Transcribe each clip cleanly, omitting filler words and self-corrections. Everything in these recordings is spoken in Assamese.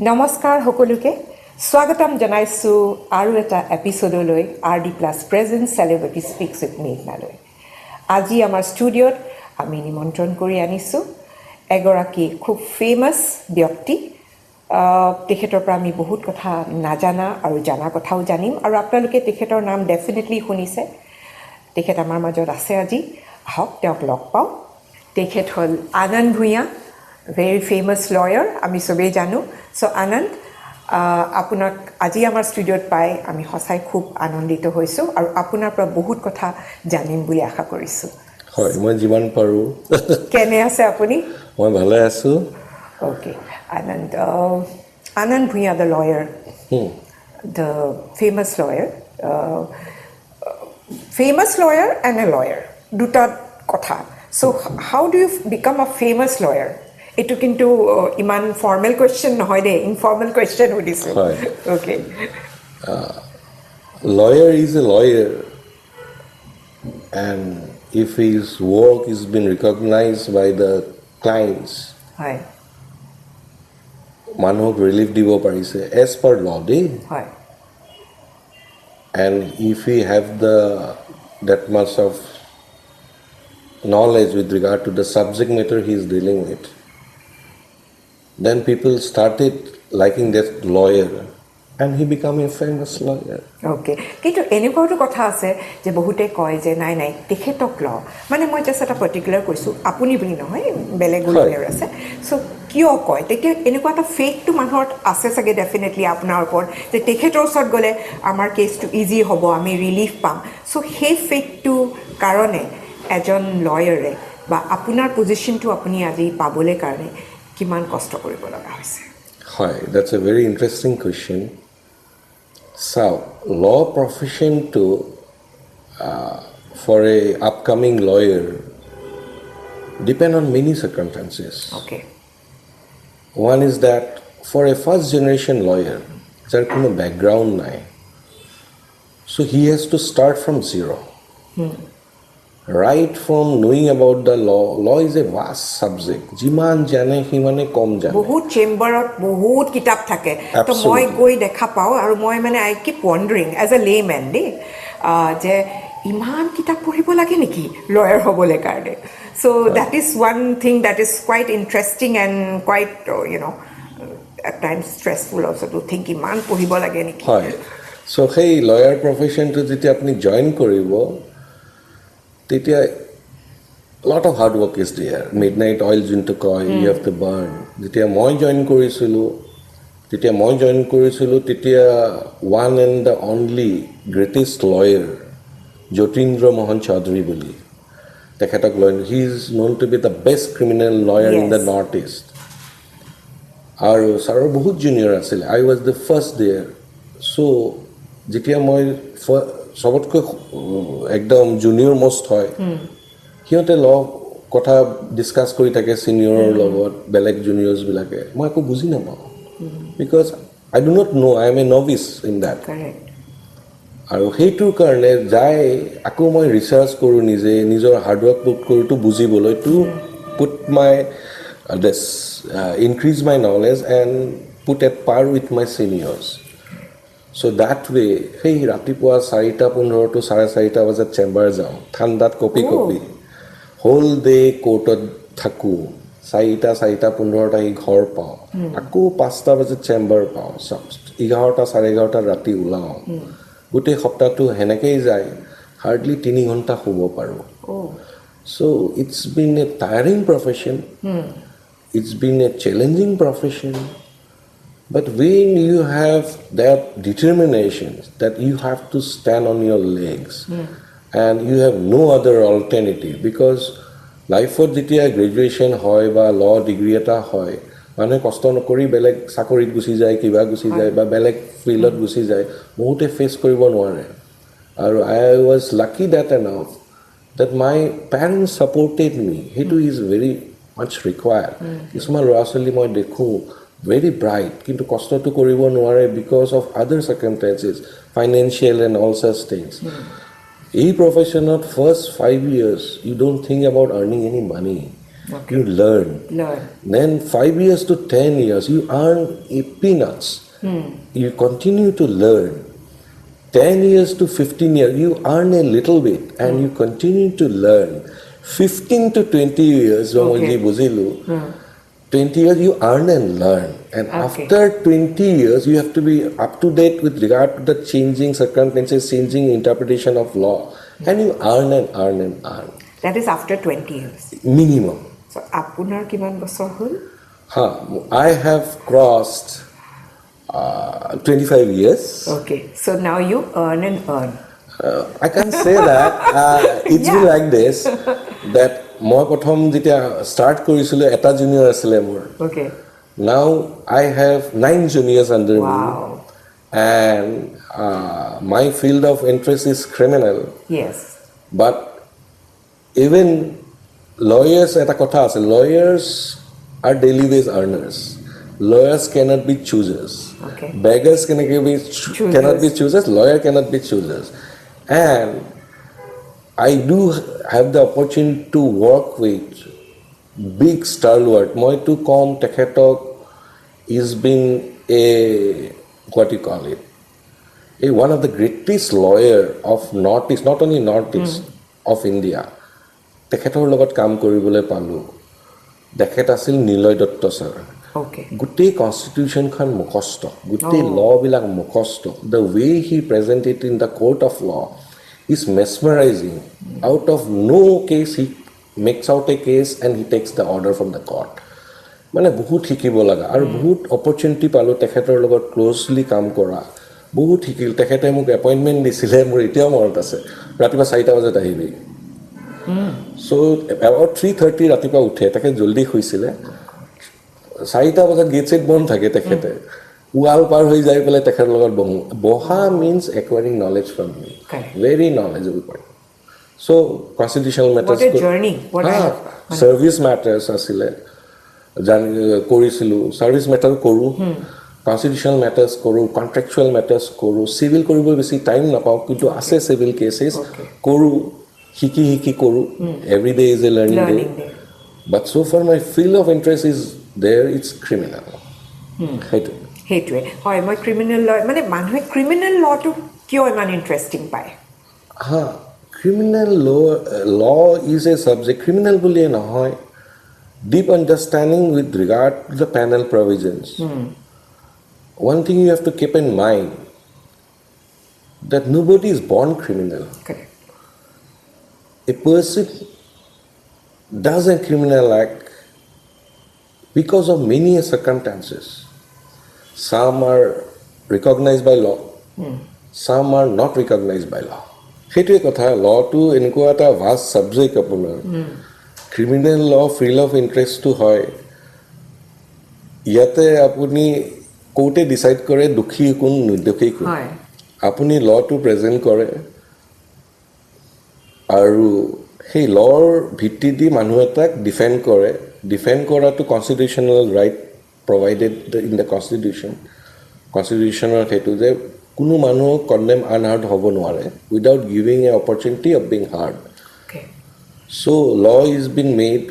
নমস্কাৰ সকলোকে স্বাগতম জনাইছো আৰু এটা এপিসোডলৈ RDPlus প্ৰেজেন্ট সেলিব্ৰিটি স্পিক্স উইথ মেঘনালৈ আজি আমাৰ ষ্টুডিঅ'ত আমি নিমন্ত্ৰণ কৰি আনিছো এগৰাকী খুব ফেমাস ব্যক্তি তেখেতৰ পৰা আমি বহুত কথা নাজানা আৰু জানা কথাও জানিম আৰু আপোনালোকে তেখেতৰ নাম ডেফিনেটলি শুনিছে তেখেত আমাৰ মাজত আছে আজি আহক তেওঁক লগ পাওঁ তেখেত হ'ল আনন্দ ভূঞা very famous lawyer আমি সবে জানো so Anand আপোনাক আজি আমাৰ ষ্টুডিঅ'ত পাই আমি সঁচাই খুব আনন্দিত হৈছো আৰু আপোনাৰ পৰা বহুত কথা জানিম বুলি আশা কৰিছো হয় মই যিমান পাৰো কেনে আছে আপুনি মই ভালে আছো okay Anand Bhuyan the lawyer the famous lawyer and a lawyer দুটা কথা so how do you become a famous lawyer Itu kintu iman formal question নহয় de informal question hodise okay lawyer is a lawyer and if his work is been recognized by the clients হয় মানুহক relief দিব পাৰিছে as per law dey হয় and if he have that much of knowledge with regard to the subject matter he is dealing with then people started liking that lawyer and he became a famous lawyer okay কিন্তু এনেকুৱাটো কথা আছে যে বহুতে কয় যে নাই নাই তেখেতক ল মানে মই জাস্ট এটা পাৰ্টিকুলাৰ কৈছো আপুনি বুলি নহয় বেলেগ লয়াৰ আছে সো কিয় কয় তেতিয়া এনেকুৱা এটা ফেকটো মানুহৰ আছে চাগে ডেফিনেটলি আপোনাৰ ওপৰত যে তেখেতৰ ওচৰত গলে আমাৰ কেছটো ইজি হ'ব আমি ৰিলিফ পাম সো সেই ফেকটো কাৰণে এজন লয়াৰে বা আপোনাৰ পজিশনটো আপুনি আজি পাবলৈ কাৰণে কিমান কষ্ট কৰিব লগা হৈছে হয় that's a very interesting question so law profession to for a upcoming lawyer depend on many circumstances okay one is that for a first generation lawyer there no background nai so he has to start from zero right from knowing about the law is a vast subject jiman jane himane kom jane bahut chamber ot bahut kitab thake to moi goi dekha pao aru moi mane I keep wondering as a layman de je iman kitab poribo lage niki lawyer hobole karne so that is one thing that is quite interesting and quite at times stressful also to think iman poribo lage niki so hey lawyer profession to jeti apni join koribo Titia, a lot of hard work is there. Midnight oils into coil, you have to burn. Titia, moi join korisulu. Titia, one and the only greatest lawyer, Jatin Choudhury boli. Tekhatak lawyer, he is known to be the best criminal lawyer in the Northeast. Aru saro bahut junior asil. I was the first there. So, titia moi সবতকৈ একদম জুনিয়ৰ মোষ্ট হয় সিহঁতে ল কথা ডিসকাস কৰি থাকে সিনিয়ৰৰ লগত বেলেগ জুনিয়ৰ্স বিলাকে মই একো বুজি নাপাওঁ because I do not know I am A novice in that আৰু সেইটোৰ কাৰণে যাই আকৌ মই ৰিচাৰ্চ কৰোঁ নিজৰ হাৰ্ডৱৰ্ক পুট কৰোঁ টু বুজিবলৈ to put my this increase my knowledge and put at per with my seniors So that way, hey, ratipua 4:15 to 4:30 bajat chamber jao. Thandat copy. Whole day courtot thaku. 4:15 ta hi ghor pao. Aku 5 bajat chamber pao. 11 11:30 rati ulao. Gote hopta tu henekei jai. Hardly 3 ghonta hobo paru. So it's been a tiring profession. It's been a challenging profession. But when you have that determination that you have to stand on your legs and you have no other alternative because life for jetia graduation hoy ba law degree eta hoy mane kosto nokori beleg sakorit gusi jay kiba gusi jay ba beleg field gusi jay bohute face koribo nware aru I was lucky that enough that my parents supported me hetu is very much required isma lorasali moi dekhu very bright kintu kosto to koribo nware because of other circumstances financial and all such things এই profession of first 5 years you don't think about earning any money You learn. Learn. Then 5 years to 10 years, you earn peanuts. You continue to learn. 10 years to 15 years, you earn a little bit and you continue to learn. 15 to 20 years, 20 years you earn and learn. And after 20 years, you have to be up to date with regard to the changing circumstances, changing interpretation of law. And you earn and earn and earn. That is after 20 years. Minimum. So, apunar kiman bosor hol? I have crossed 25 years. Okay. So now you earn and earn. I can say that it's been like this that মই প্ৰথম যেতিয়া start কৰিছিলোঁ এটা junior আছিলে মোৰ. Okay. Now I have 9 juniors under me. Wow. And my field of interest is criminal. Yes. But even lawyers, eta kotha ase, lawyers are daily wage earners. Lawyers cannot be choosers. Okay. Beggars cannot be choosers. Lawyer cannot be choosers. And I do have the opportunity to work with big stalwart. Moi to kom tekhetok is been a, what you call it, one of the greatest lawyer of Northeast, not only Northeast, of India. Tekhetor logot kam koribole palu. Tekhet asil Niloy Dutta sir. Okay. Gottei constitution khan mukhosto. Gottei law bilak mukhosto. The way he presented in the court of law is mesmerizing. Out of no case, he makes out a case and he takes the order from the court. মানে বহুত শিকিব লগা আৰু বহুত অপৰচুনিটি পালোঁ তেখেতৰ লগত ক্ল'জলি কাম কৰা বহুত শিকিল তেখেতে মোক এপইণ্টমেণ্ট দিছিলে মোৰ এতিয়াও মনত আছে ৰাতিপুৱা 4টা বজাত আহিবি চ' এবাউট 3:30 ৰাতিপুৱা উঠে তেখেত জল্দি শুইছিলে 4টা বজাত গেট চেট বন্ধ থাকে তেখেতে ৱাল পাৰ হৈ যাই পেলাই তেখেতৰ লগত বহা means acquiring knowledge from me very knowledgeable part so' constitutional matters service matters আছিলে কৰিছিলোঁ চাৰ্ভিছ মেটাৰ কৰোঁ কনষ্টিটিউচনেল মেটাৰ্ছ কৰোঁ কণ্ট্ৰেকচুৱেল মেটাৰ্ছ কৰোঁ চিভিল কৰিব বেছি টাইম নাপাওঁ কিন্তু আছে চিভিল কেছেছ কৰোঁ শিকি কৰোঁ every day is a learning day but so' for my field of interest is there it's criminal সেইটোৱে হয় মই ক্ৰিমিনেল ল মানে মানুহে ক্ৰিমিনেল লটো কিয় ইমান ইণ্টাৰেষ্টিং পায় criminal law is a subject criminal বুলিয়ে নহয় deep understanding with regard to the penal provisions. One thing you have to keep in mind that nobody is born criminal. Correct. A person does a criminal act because of many circumstances. Some are recognized by law, some are not recognized by law. সেইটোৱে কথা law to এনেকুৱা এটা vast subject আপোনাৰ ক্ৰিমিনেল ল ফিল্ড অফ ইণ্টাৰেষ্টটো হয় ইয়াতে আপুনি কোৰ্টে ডিচাইড কৰে দোষী কোন নিৰ্দোষী কোন আপুনি লটো প্ৰেজেণ্ট কৰে আৰু সেই লৰ ভিত্তি দি মানুহ এটাক ডিফেণ্ড কৰে ডিফেণ্ড কৰাটো constitutional right provided in the কনষ্টিটিউচনৰ সেইটো যে কোনো মানুহ কণ্ডেম আনহাৰ্ড হ'ব নোৱাৰে without giving a opportunity of being heard So law is been made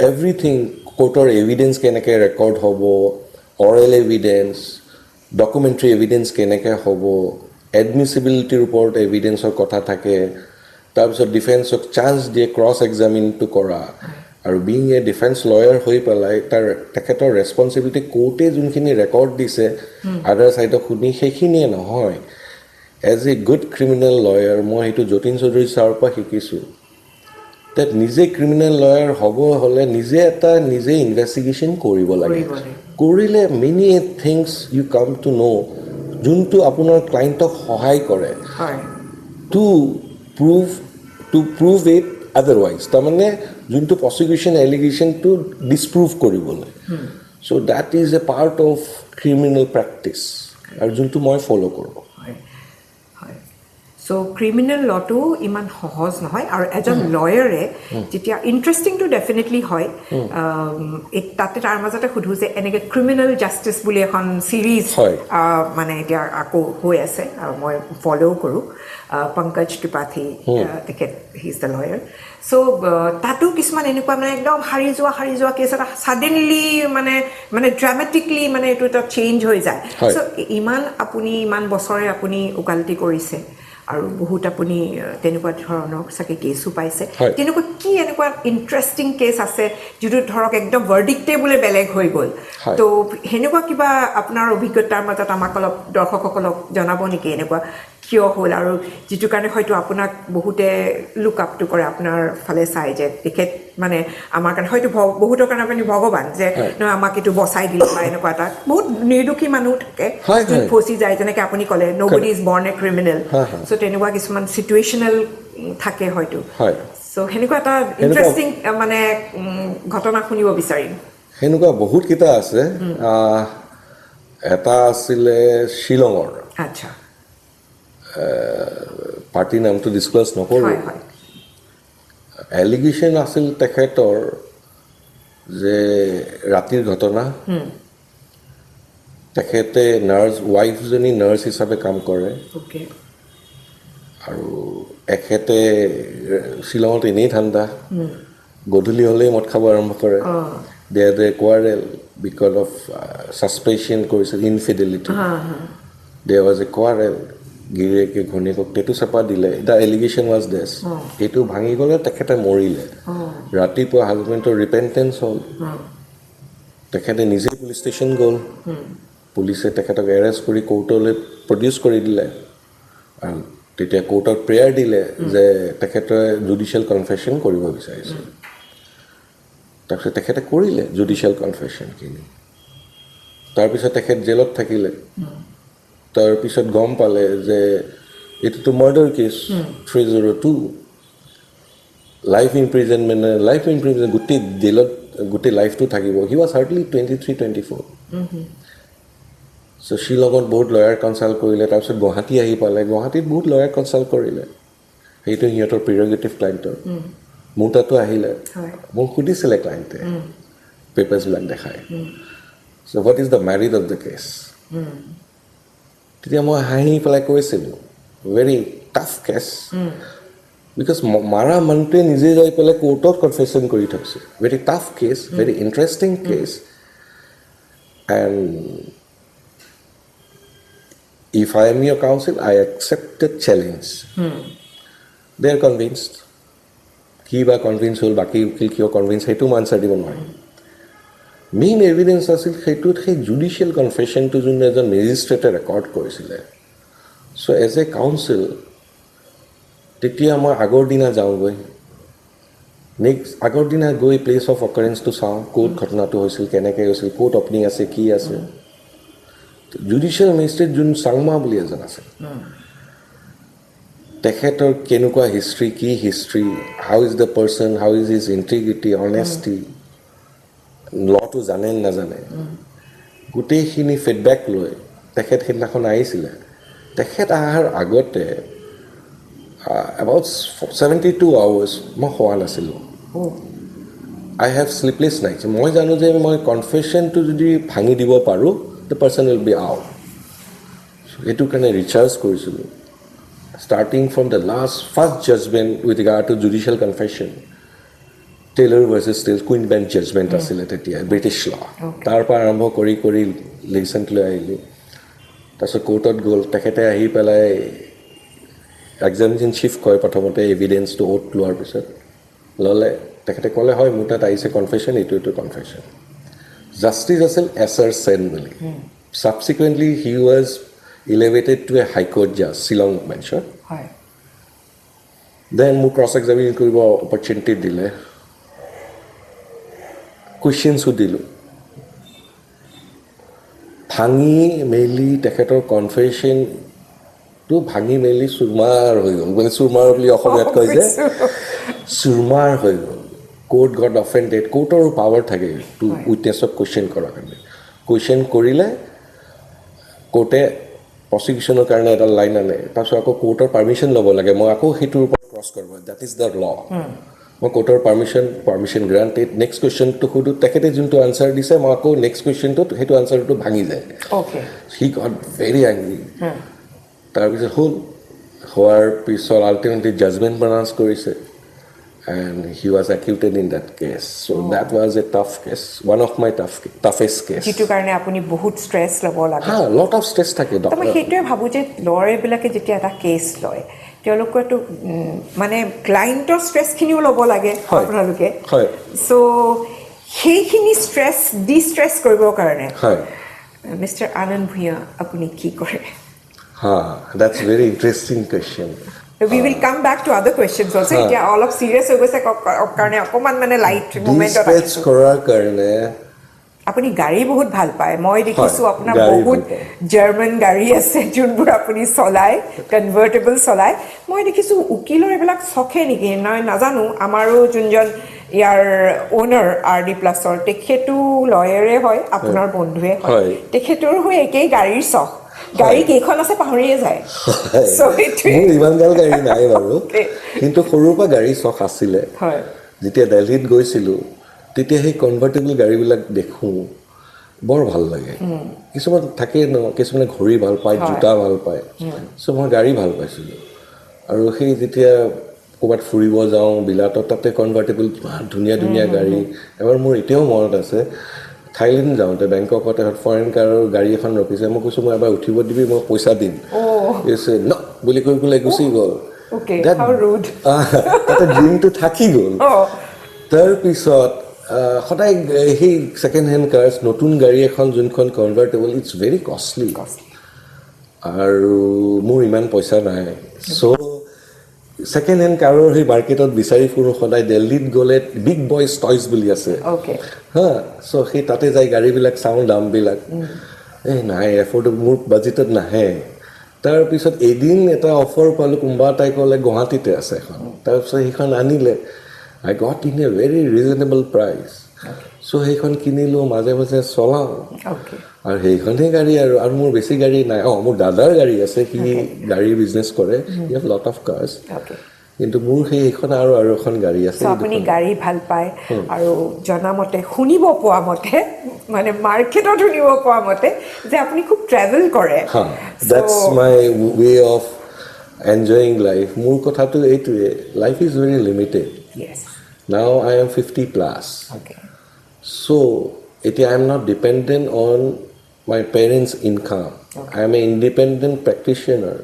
everything court evidence keneke record hobo oral evidence documentary evidence keneke hobo admissibility report evidence or kotha thake tar bisot defense ok chance die cross examine to kora aru being a defense lawyer hoi pelai tar teketor responsibility court e junkhini record dise other side of khuni hekhini nohoy as a good criminal lawyer moi hetu Jatin Choudhury sir pa hikisu that নিজে ক্ৰিমিনেল লয়াৰ হ'ব হ'লে নিজে এটা নিজে ইনভেষ্টিগেশ্যন কৰিব লাগে কৰিলে many things you come to know' যোনটো আপোনাৰ ক্লাইণ্টক সহায় কৰে টু প্ৰুভ ইট আদাৰৱাইজ তাৰমানে যোনটো প্ৰচিকিউশ্যন এলিগেশ্যনটো ডিছপ্ৰুভ কৰিবলৈ so' that is a part of criminal practice আৰু যোনটো মই ফ'ল' কৰোঁ So criminal law to iman সহজ নহয় আৰু এজন লয়াৰে যেতিয়া ইন্টাৰেষ্টিং টু ডেফিনেটলি হয় তাতে তাৰ মাজতে সুধো যে এনেকে ক্ৰিমিনেল জাষ্টিচ বুলি এখন সিৰিজ মানে এতিয়া আকৌ হৈ আছে মই ফলো কৰো পংকজ ত্ৰিপাঠী তেখেত he is the lawyer so তাতো কিছুমান এনেকুৱা মানে একদম হাৰি যোৱা কেছ এটা সাডেনলি মানে ড্ৰামেটিকলি মানে এইটো এটা চেঞ্জ হৈ যায় সো ইমান বছৰে আপুনি উকালতি কৰিছে আৰু বহুত আপুনি তেনেকুৱা ধৰণৰ চাগে কেছো পাইছে তেনেকুৱা কি এনেকুৱা ইন্টাৰেষ্টিং কেছ আছে যিটো ধৰক একদম ভাৰ্ডিক্টেবলে বেলেগ হৈ গ'ল তো হেনেকুৱা কিবা আপোনাৰ অভিজ্ঞতাৰ মাজত আমাক অলপ দৰ্শকসকলক জনাব নেকি এনেকুৱা কিয় হ'ল আৰু যিটো কাৰণে হয়তো আপোনাক বহুতে লুক আপ টু কৰে আপোনাৰ ফালে চাই যে তেখেত মানে আমাৰ কাৰণে হয়তো বহুতৰ কাৰণে আপুনি ভগৱান যে নহয় আমাক এইটো বচাই দিলে বা এনেকুৱা এটা বহুত নিৰ্দোষী মানুহ থাকে যোন ফচি যায় যেনেকৈ আপুনি ক'লে নবডি ইজ বৰ্ণ এ ক্ৰিমিনেল চ' তেনেকুৱা কিছুমান চিটুৱেশ্যনেল থাকে হয়তো চ' সেনেকুৱা এটা ইণ্টাৰেষ্টিং মানে ঘটনা শুনিব বিচাৰিম সেনেকুৱা বহুত কেইটা আছে এটা আছিলে শ্বিলঙৰ আচ্ছা পাৰ্টি নামটো ডিছক্ল'জ নকৰোঁ এলিগেশ্যন আছিল তেখেতৰ যে ৰাতিৰ ঘটনা তেখেতে ৱাইফজনী নাৰ্ছ হিচাপে কাম কৰে আৰু এখেতে শ্বিলঙত এনেই ঠাণ্ডা গধূলি হ'লেই মদ খাব আৰম্ভ কৰে দে কোৱাৰেল বিকজ অফ ছাছপেচন কৰিছিল ইনফিডেলিটি দে ৱাজ এ কোৱাৰেল গিৰিয়েকে ঘৈণীয়েকক টেটু চেপা দিলে দ্য এলিগেশ্যন ৱাজ দেছ সেইটো ভাঙি গ'লে তেখেতে মৰিলে ৰাতিপুৱা হাজবেণ্ডৰ ৰিপেণ্টেঞ্চ হ'ল তেখেতে নিজে পুলিচ ষ্টেচন গ'ল পুলিচে তেখেতক এৰেষ্ট কৰি কোৰ্টলৈ প্ৰডিউচ কৰি দিলে আৰু তেতিয়া কোৰ্টত প্ৰেয়াৰ দিলে যে তেখেতে জুডিচিয়েল কনফেশ্যন কৰিব বিচাৰিছে তাৰপিছত তেখেতে কৰিলে জুডিচিয়েল কনফেশ্যনখিনি তাৰপিছত তেখেত জেলত থাকিলে তাৰপিছত গম পালে যে এইটোতো মাৰ্ডাৰ কেছ 302 লাইফ ইনপ্ৰিজনমেণ্ট গোটেই জেলত গোটেই লাইফটো থাকিব হি ৱাজ হাৰ্ডলি 23-24 চ' শ্বিলঙত বহুত লয়াৰ কনচাল্ট কৰিলে তাৰপিছত গুৱাহাটী আহি পালে গুৱাহাটীত বহুত লয়াৰ কনচাল্ট কৰিলে সেইটো সিহঁতৰ প্ৰিৰগেটিভ ক্লাইণ্টৰ মোৰ তাতো আহিলে মোক সুধিছিলে ক্লাইণ্টে পেপাৰ্ছবিলাক দেখাই so' what is the merit of the case তেতিয়া মই হাঁহি পেলাই কৈছিলোঁ ভেৰি টাফ কেছ বিকজ মাৰা মানুহটোৱে নিজে যাই পেলাই কোৰ্টত কনফেশ্যন কৰি থৈছে very tough case very interesting case and if I am your counsel, I accept the challenge. They are convinced. Ki ba convince hol, baki ukil kiyo convince, hetu answer dibo নোৱাৰে মেইন এভিডেঞ্চ আছিল সেইটোত সেই জুডিচিয়েল কনফেশ্যনটো যোনে এজন মেজিষ্ট্ৰেটে ৰেকৰ্ড কৰিছিলে চ' এজ এ কাউন্সিল তেতিয়া মই আগৰ দিনা যাওঁগৈ আগৰ দিনা গৈ প্লেচ অফ অকাৰেঞ্চটো চাওঁ ক'ত ঘটনাটো হৈছিল কেনেকৈ হৈছিল ক'ত অপনিং আছে কি আছে জুডিচিয়েল মেজিষ্ট্ৰেট যোন চাংমা বুলি এজন আছে তেখেতৰ কেনেকুৱা হিষ্ট্ৰী কি history how is the person how is his integrity honesty লটো জানে নাজানে গোটেইখিনি ফিডবেক লৈ তেখেত সেইদিনাখন আহিছিলে তেখেত অহাৰ আগতে এবাউট 72 আৱাৰ্ছ মই শোৱা নাছিলোঁ আই হেভ শ্লিপলেছ নাইটছ মই জানো যে মই কনফেশ্যনটো যদি ভাঙি দিব পাৰোঁ the person will be out. এইটো কাৰণে ৰিচাৰ্জ কৰিছিলোঁ starting from the first judgment with regard to judicial confession Taylor versus Queen Bench judgment আছিলে তেতিয়া ব্ৰিটিছ ল তাৰ পৰা আৰম্ভ কৰি ৰিচেণ্টলি আহিলোঁ তাৰপিছত কোৰ্টত গ'ল তেখেতে আহি পেলাই এক্সামিনেশ্যন চিফ কয় প্ৰথমতে এভিডেঞ্চটো অ'থ লোৱাৰ পিছত ল'লে তেখেতে ক'লে হয় মোৰ তাত আহিছে কনফেশ্যন এইটো কনফেশ্যন জাষ্টিছ আছিল এছাৰ সেন বুলি subsequently he was elevated to a high court জাজ শ্বিলং বেঞ্চত দেন মোক ক্ৰছ এক্সামিন কৰিব অপৰচুনিটি দিলে কুৱেশ্যনছো দিলোঁ ভাঙি মেলি তেখেতৰ কনফেশ্যনটো ভাঙি মেলি চুৰমাৰ হৈ গ'ল মানে চুৰমাৰ বুলি অসমীয়াত কয় যে চুৰমাৰ হৈ গ'ল কোৰ্ট গট অফেণ্ডেড কোৰ্টৰো পাৱাৰ থাকে টু উইটনেছক কুৱেশ্যন কৰাৰ কাৰণে কুৱেশ্যন কৰিলে কোৰ্টে প্ৰসিকিউশ্যনৰ কাৰণে এটা লাইন আনে তাৰপিছত আকৌ কোৰ্টৰ পাৰ্মিশ্যন ল'ব লাগে মই আকৌ সেইটোৰ ওপৰত ক্ৰছ কৰিব দ্যাট ইজ দ্য ল মই কোৰ্টৰ পাৰ্মিশ্যন গ্ৰাণ্টেড নেক্সট কুৱেশ্যনটো সুধোঁ তেখেতে যোনটো আনচাৰ দিছে মই আকৌ নেক্সট কুৱেশ্যনটোত সেইটো আনচাৰটো ভাঙি যায় হি গট ভেৰি এংগ্ৰি তাৰপিছত হোৱাৰ পিছত আল্টিমেটলি জাজমেণ্ট প্ৰনাউন্স কৰিছে and he was acquitted in that case so that was a tough case one of my toughest case jitu karone apuni bahut stress lobo lage ha lot of stress thake to moi hetue bhabu je lawyer bilake jetia eta case loy teloko to mane client or stress khiniu lobo lage apunaluke hoy so hekhini stress distress koribo karone hoy Mr. Anan Bhuyan apuni ki kore that's a very interesting question we will come back to other questions also it all of serious ho goise karone akoman mane light moment dispatch korar karone apuni gari bahut bhal pae moi dekhisu apnar bahut german gari ase junbur apuni solai convertible solai moi dekhisu ukilor ebelak sokhe niki na najanu amaru junjon year owner RDPlus or তেখেতু লয়ারে হয় আপনার বন্ধুৱে হয় তেখেতৰ হৈ একেই গাড়ীৰ সখ গাড়ী কেইখন আছে পাহৰিয়ে যায় সো মোৰ ইমান গাল গাড়ী নাই বাৰু কিন্তু সৰুৰ পৰা গাড়ী সখ আছিলে যেতিয়া দিল্লীত গৈছিলো তেতিয়া সেই কনভাৰ্টেবল গাড়ীবিলাক দেখো বৰ ভাল লাগে কিছুমান থাকে ন কিছুমানে ঘড়ী ভাল পায় জোতা ভাল পায় সো মই গাড়ী ভাল পাইছিলো আৰু সেই যেতিয়া ক'ৰবাত ফুৰিব যাওঁ বিলাতত তাতে কনভাৰ্টেবল ধুনীয়া ধুনীয়া গাড়ী এবাৰ মোৰ এতিয়াও মনত আছে থাইলেণ্ড যাওঁতে বেংককত এখন ফৰেইন কাৰৰ গাড়ী এখন ৰখিছে মই কৈছোঁ মই এবাৰ উঠিব দিবি মই পইচা দিম কৈছে ন বুলি কৈ পেলাই গুচি গ'ল তাতে ড্ৰিমটো থাকি গ'ল তাৰপিছত সদায় সেই ছেকেণ্ড হেণ্ড কাৰ্ছ নতুন গাড়ী এখন যোনখন কনভাৰ্টেবল ইটছ ভেৰি কষ্টলি আৰু মোৰ ইমান পইচা নাই চ' ছেকেণ্ড হেণ্ড কাৰৰ সেই মাৰ্কেটত বিচাৰি ফুৰোঁ সদায় দিল্লীত গ'লে বিগ বয়জ টয়জ বুলি আছে চ' সেই তাতে যাই গাড়ীবিলাক চাওঁ দামবিলাক নাই এফৰ্ডেবল মোৰ বাজেটত নাহে তাৰপিছত এদিন এটা অফাৰ পালোঁ কোনোবা এটাই ক'লে গুৱাহাটীতে আছে এখন তাৰপিছত সেইখন আনিলে I got in a very reasonable price so' সেইখন কিনিলোঁ মাজে মাজে চলাওঁ আৰু সেইখনেই গাড়ী আৰু মোৰ বেছি গাড়ী নাই মোৰ দাদাৰ গাড়ী আছে সি গাড়ীৰ বিজনেছ কৰে হি হেভ লট অফ কাৰ্ছ কিন্তু মোৰ সেইখন আৰু এখন গাড়ী আছে আপুনি গাড়ী ভাল পায় আৰু জনামতে শুনিব পোৱা মতে মানে মাৰ্কেটত শুনিব পোৱা মতে যে আপুনি খুব ট্ৰেভেল কৰে that's my way of enjoying life মোৰ কথাটো এইটোৱে life is very limited now I am 50+. So I am not dependent on my parents' income. I am an independent practitioner.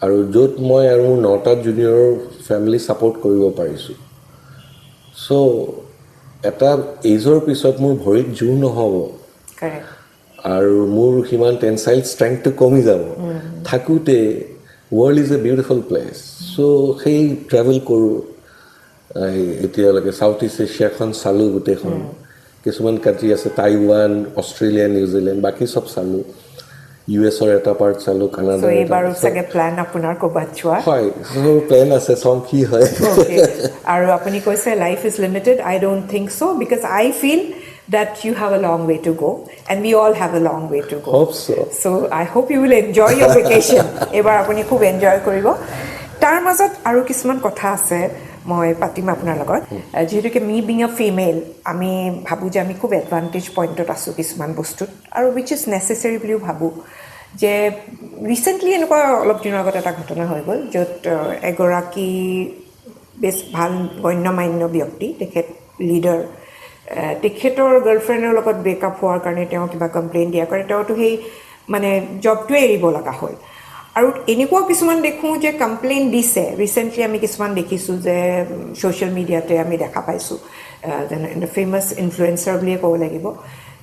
আৰু য'ত মই আৰু মোৰ 9টা জুনিয়ৰ ফেমিলি ছাপোৰ্ট কৰিব পাৰিছোঁ চ' এটা এইজৰ পিছত মোৰ ভৰিত জোৰ নহ'ব আৰু মোৰ সিমান টেনচাইল ষ্ট্ৰেংথটো কমি যাব থাকোঁতে world is a beautiful place so' সেই ট্ৰেভেল কৰোঁ এতিয়ালৈকে চাউথ ইষ্ট এছিয়াখন চালোঁ গোটেইখন কিছুমান কাণ্ট্ৰি আছে টাইৱান অষ্ট্ৰেলিয়া নিউজিলেণ্ড বাকী চব চালোঁ ইউএছৰ এটা পাৰ্ট চালোঁ কানাডা এইবাৰো চাগে প্লেন আপোনাৰ ক'ৰবাত যোৱা হয় প্লেন আছে চাওঁ কি হয় আৰু আপুনি কৈছে life is limited I don't think so' because I feel that you have a long way to go and we all have a long way to go. Hope so. So I hope you will enjoy your vacation. এবাৰ আপুনি খুব এনজয় কৰিব তাৰ মাজত আৰু কিছুমান কথা আছে মই পাতিম আপোনাৰ লগত যিহেতুকে মি বিং আ ফিমেল আমি ভাবোঁ যে আমি খুব এডভান্টেজ পইণ্টত আছোঁ কিছুমান বস্তুত আৰু উইচ ইজ নেচেচেৰী বুলিও ভাবোঁ যে ৰিচেণ্টলি এনেকুৱা অলপ দিনৰ আগত এটা ঘটনা হৈ গ'ল য'ত এগৰাকী বেছ ভাল গণ্যমান্য ব্যক্তি তেখেত লিডাৰ তেখেতৰ গাৰ্লফ্ৰেণ্ডৰ লগত ব্ৰেকআপ হোৱাৰ কাৰণে তেওঁ কিবা কমপ্লেইন দিয়াৰ কাৰণে তেওঁতো সেই মানে জবটোৱে এৰিব লগা হ'ল আৰু এনেকুৱা কিছুমান দেখোঁ যে কমপ্লেইন দিছে ৰিচেণ্টলি আমি কিছুমান দেখিছোঁ যে ছ'চিয়েল মিডিয়াতে আমি দেখা পাইছোঁ যেনে ফেমাছ ইনফ্লুৱেঞ্চাৰ বুলিয়ে ক'ব লাগিব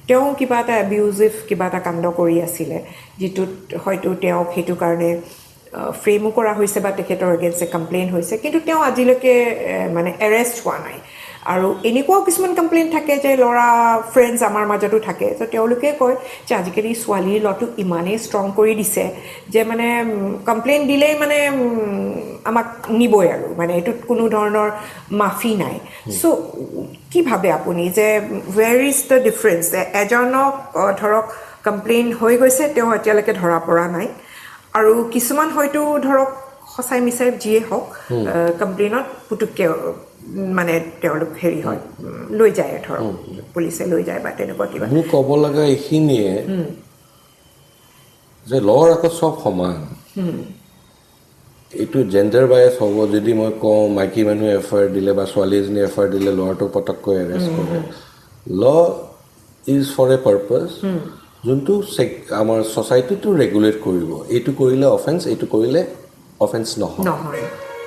তেওঁ কিবা এটা এবিউজিভ কিবা এটা কাণ্ড কৰি আছিলে যিটোত হয়তো তেওঁক সেইটো কাৰণে ফ্ৰেমো কৰা হৈছে বা তেখেতৰ এগেইনষ্টে কমপ্লেইন হৈছে কিন্তু তেওঁ আজিলৈকে মানে এৰেষ্ট হোৱা নাই আৰু এনেকুৱাও কিছুমান কমপ্লেইন থাকে যে ল'ৰা ফ্ৰেণ্ডছ আমাৰ মাজতো থাকে তো তেওঁলোকে কয় যে আজিকালি ছোৱালীৰ ল'টো ইমানেই ষ্ট্ৰং কৰি দিছে যে মানে কমপ্লেইন দিলেই মানে আমাক নিবই আৰু মানে এইটোত কোনো ধৰণৰ মাফি নাই চ' কি ভাবে আপুনি যে ৱেৰ ইজ দ্য ডিফাৰেঞ্চ এজনক ধৰক কমপ্লেইন হৈ গৈছে তেওঁ এতিয়ালৈকে ধৰা পৰা নাই আৰু কিছুমান হয়তো ধৰক সঁচাই মিছাই যিয়ে হওক কমপ্লেইনত পুতুককৈ মানে তেওঁলোক হেৰি হয় লৈ যায় ধৰক পুলিচে লৈ যায় বা তেনেকুৱা কিবা মোক ক'ব লগা এইখিনিয়ে যে লৰ আগত চব সমান এইটো জেণ্ডাৰ বায়াছ হ'ব যদি মই কওঁ মাইকী মানুহে এফআইআৰ দিলে বা ছোৱালী এজনীয়ে এফআইআৰ দিলে ল'ৰাটোক পটককৈ এৰেষ্ট কৰে law is for a purpose যোনটো আমাৰ ছ'চাইটিটো ৰেগুলেট কৰিব এইটো কৰিলে অফেন্স এইটো কৰিলে অফেন্স নহয়